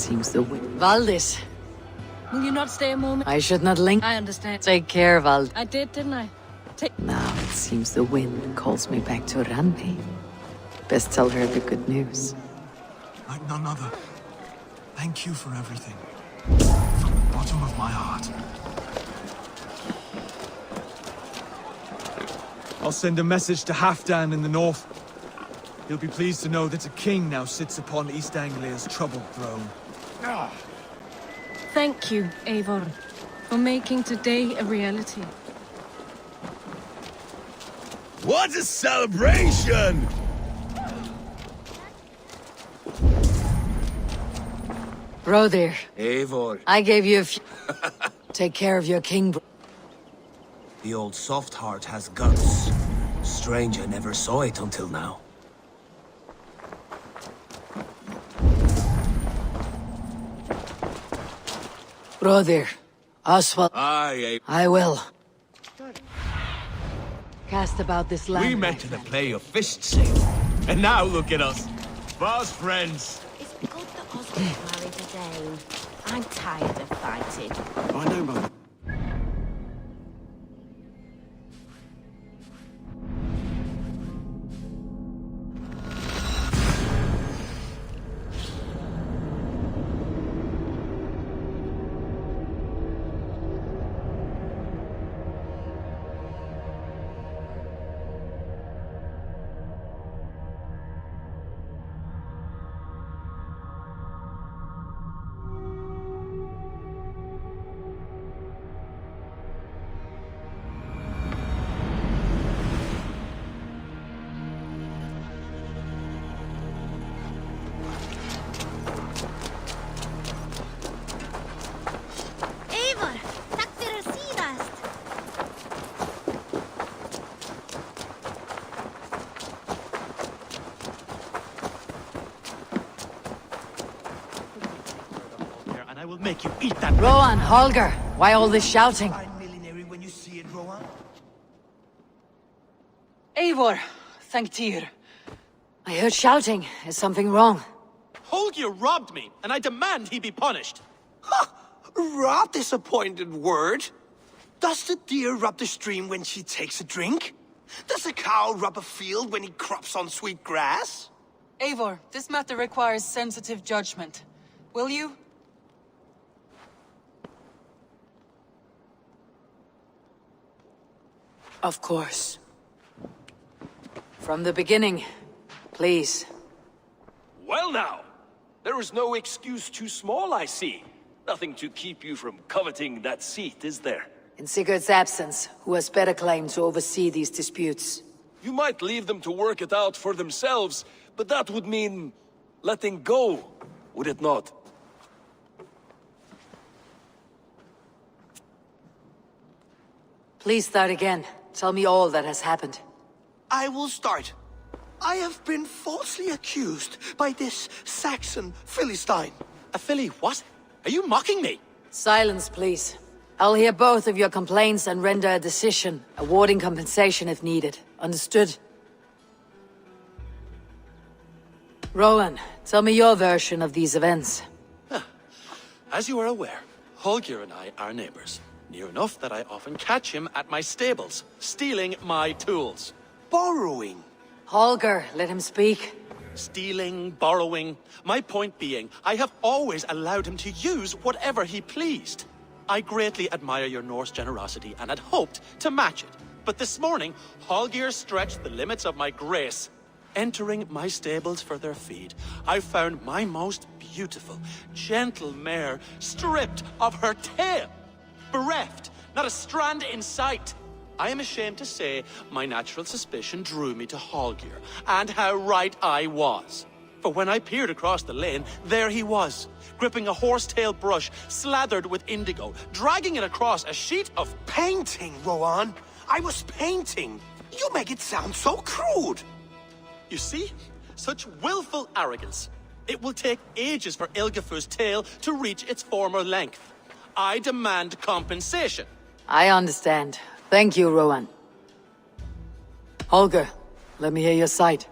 [SPEAKER 7] Seems the wind. Valdis!
[SPEAKER 3] Will you not stay a moment?
[SPEAKER 7] I should not linger.
[SPEAKER 3] I understand.
[SPEAKER 7] Take care, Vald.
[SPEAKER 3] I did, didn't I?
[SPEAKER 7] Now it seems the wind calls me back to Ranby. Best tell her the good news.
[SPEAKER 4] Like none other. Thank you for everything. From the bottom of my heart. I'll send a message to Halfdan in the north. He'll be pleased to know that a king now sits upon East Anglia's troubled throne.
[SPEAKER 3] Thank you, Eivor, for making today a reality.
[SPEAKER 5] What a celebration!
[SPEAKER 7] Rodir.
[SPEAKER 19] Eivor.
[SPEAKER 7] I gave you a few... Take care of your king.
[SPEAKER 19] The old soft heart has guts. Strange I never saw it until now.
[SPEAKER 7] Rodir. Oswald.
[SPEAKER 19] Aye,
[SPEAKER 7] I will. Cast about this land.
[SPEAKER 19] we met in a play of fist sale. And now look at us. Fast friends.
[SPEAKER 11] It's good that Oswald married a Dane. I'm tired of fighting.
[SPEAKER 4] I know, Mother.
[SPEAKER 10] will make you eat that.
[SPEAKER 7] Rowan, Holger, why all this shouting?
[SPEAKER 22] When you see it, Rowan.
[SPEAKER 6] Eivor, thank Tyr.
[SPEAKER 7] I heard shouting. Is something wrong?
[SPEAKER 8] Holger robbed me, and I demand he be punished.
[SPEAKER 14] Rot is a pointed word. Does the deer rub the stream when she takes a drink? Does a cow rub a field when he crops on sweet grass?
[SPEAKER 6] Eivor, this matter requires sensitive judgment. Will you?
[SPEAKER 7] Of course. From the beginning, please.
[SPEAKER 23] Well now, there is no excuse too small, I see. Nothing to keep you from coveting that seat, is there?
[SPEAKER 7] In Sigurd's absence, who has better claim to oversee these disputes?
[SPEAKER 23] You might leave them to work it out for themselves, but that would mean letting go, would it not?
[SPEAKER 7] Please start again. Tell me all that has happened.
[SPEAKER 14] I will start. I have been falsely accused by this Saxon Philistine.
[SPEAKER 8] A Philly what? Are you mocking me?
[SPEAKER 7] Silence, please. I'll hear both of your complaints and render a decision, awarding compensation if needed. Understood? Rowan, tell me your version of these events.
[SPEAKER 8] As you are aware, Holger and I are neighbors. Near enough that I often catch him at my stables, stealing my tools.
[SPEAKER 14] Borrowing.
[SPEAKER 7] Holger, let him speak.
[SPEAKER 8] Stealing, borrowing. My point being, I have always allowed him to use whatever he pleased. I greatly admire your Norse generosity and had hoped to match it. But this morning, Holger stretched the limits of my grace. Entering my stables for their feed, I found my most beautiful, gentle mare stripped of her tail. Bereft, not a strand in sight. I am ashamed to say my natural suspicion drew me to Holger, and how right I was. For when I peered across the lane, there he was, gripping a horsetail brush slathered with indigo, dragging it across a sheet of
[SPEAKER 14] painting, Rowan. I was painting. You make it sound so crude.
[SPEAKER 8] You see? Such willful arrogance. It will take ages for Ilgafur's tail to reach its former length. I demand compensation.
[SPEAKER 7] I understand. Thank you, Rowan. Holger, let me hear your side.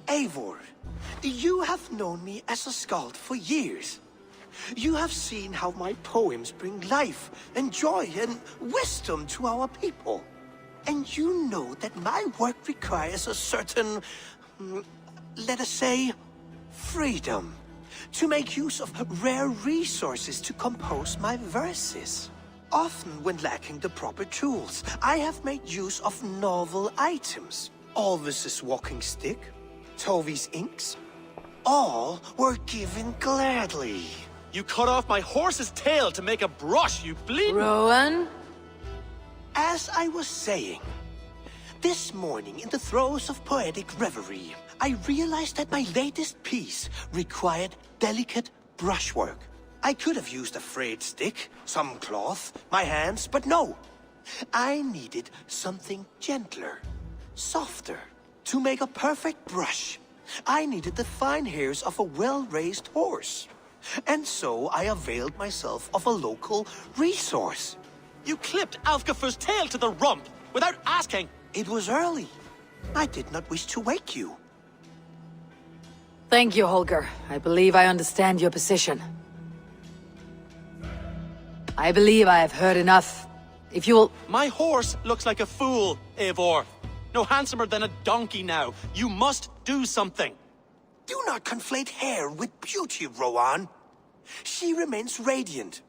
[SPEAKER 14] Eivor, you have known me as a skald for years. You have seen how my poems bring life and joy and wisdom to our people. And you know that my work requires a certain, let us say, freedom. To make use of rare resources to compose my verses. Often when lacking the proper tools, I have made use of novel items. Alvis's walking stick, Tovi's inks, all were given gladly.
[SPEAKER 8] You cut off my horse's tail to make a brush, you bleed.
[SPEAKER 7] Rowan?
[SPEAKER 14] As I was saying, this morning in the throes of poetic reverie, I realized that my latest piece required delicate brushwork. I could have used a frayed stick, some cloth, my hands, but no. I needed something gentler, softer. To make a perfect brush, I needed the fine hairs of a well-raised horse. And so I availed myself of a local resource.
[SPEAKER 8] You clipped Alfgafur's tail to the rump without asking.
[SPEAKER 14] It was early. I did not wish to wake you.
[SPEAKER 7] Thank you, Holger. I believe I understand your position. I believe I have heard enough. If you will...
[SPEAKER 8] My horse looks like a fool, Eivor. No handsomer than a donkey now. You must do something.
[SPEAKER 14] Do not conflate hair with beauty, Rowan. She remains radiant.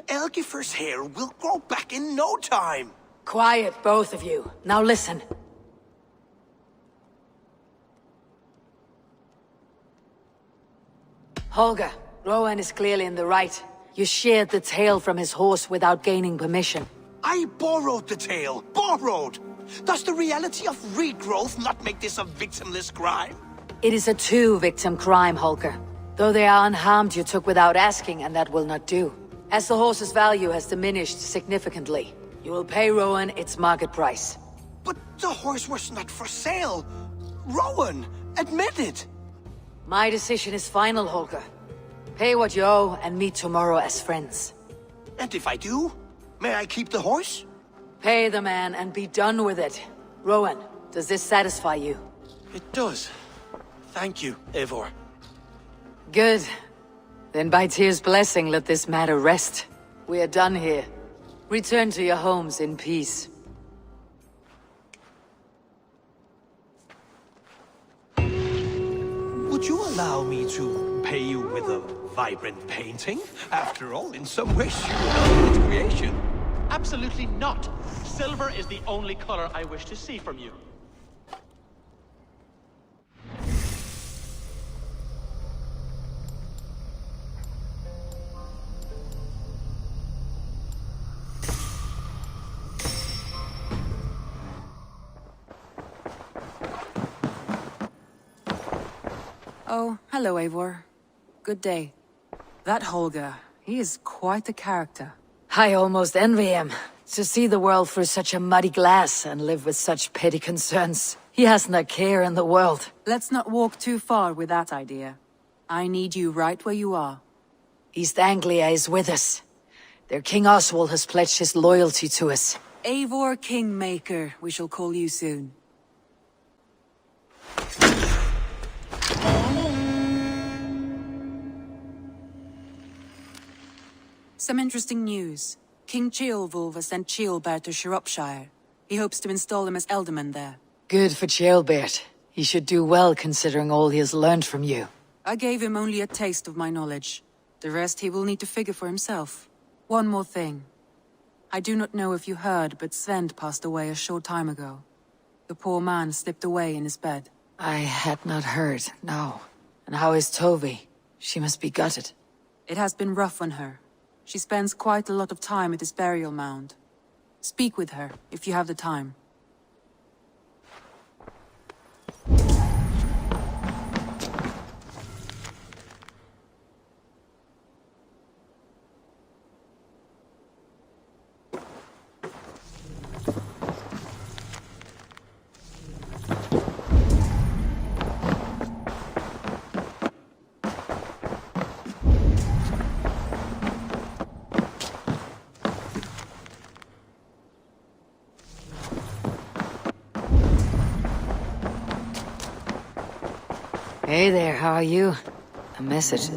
[SPEAKER 14] Elgifur's hair will grow back in no time.
[SPEAKER 7] Quiet, both of you. Now listen. Holger, Rowan is clearly in the right. You sheared the tail from his horse without gaining permission.
[SPEAKER 14] I borrowed the tail. Borrowed! Does the reality of regrowth not make this a victimless crime?
[SPEAKER 7] It is a two-victim crime, Holger. Though they are unharmed, you took without asking, and that will not do. As the horse's value has diminished significantly, you will pay Rowan its market price.
[SPEAKER 14] But the horse was not for sale. Rowan, admit it.
[SPEAKER 7] My decision is final, Holger. Pay what you owe and meet tomorrow as friends.
[SPEAKER 14] And if I do, may I keep the horse?
[SPEAKER 7] Pay the man and be done with it. Rowan, does this satisfy you?
[SPEAKER 8] It does. Thank you, Eivor.
[SPEAKER 7] Good. Then by Tyr's blessing, let this matter rest. We are done here. Return to your homes in peace.
[SPEAKER 14] Would you allow me to pay you with a vibrant painting? After all, in some ways, you are its creation.
[SPEAKER 8] Absolutely not. Silver is the only color I wish to see from you.
[SPEAKER 13] Oh, hello, Eivor. Good day. That Holger, he is quite the character.
[SPEAKER 7] I almost envy him. To see the world through such a muddy glass and live with such petty concerns. He hasn't a care in the world.
[SPEAKER 13] Let's not walk too far with that idea. I need you right where you are.
[SPEAKER 7] East Anglia is with us. Their King Oswald has pledged his loyalty to us.
[SPEAKER 13] Eivor Kingmaker, we shall call you soon. Some interesting news. King Ceolwulf has sent Ceolbert to Shropshire. He hopes to install him as Elderman there.
[SPEAKER 7] Good for Ceolbert. He should do well considering all he has learned from you.
[SPEAKER 13] I gave him only a taste of my knowledge. The rest he will need to figure for himself. One more thing. I do not know if you heard, but Sven passed away a short time ago. The poor man slipped away in his bed.
[SPEAKER 7] I had not heard, no. And how is Tovi? She must be gutted.
[SPEAKER 13] It has been rough on her. She spends quite a lot of time at his burial mound. Speak with her, if you have the time.
[SPEAKER 7] Hey there, how are you? A message.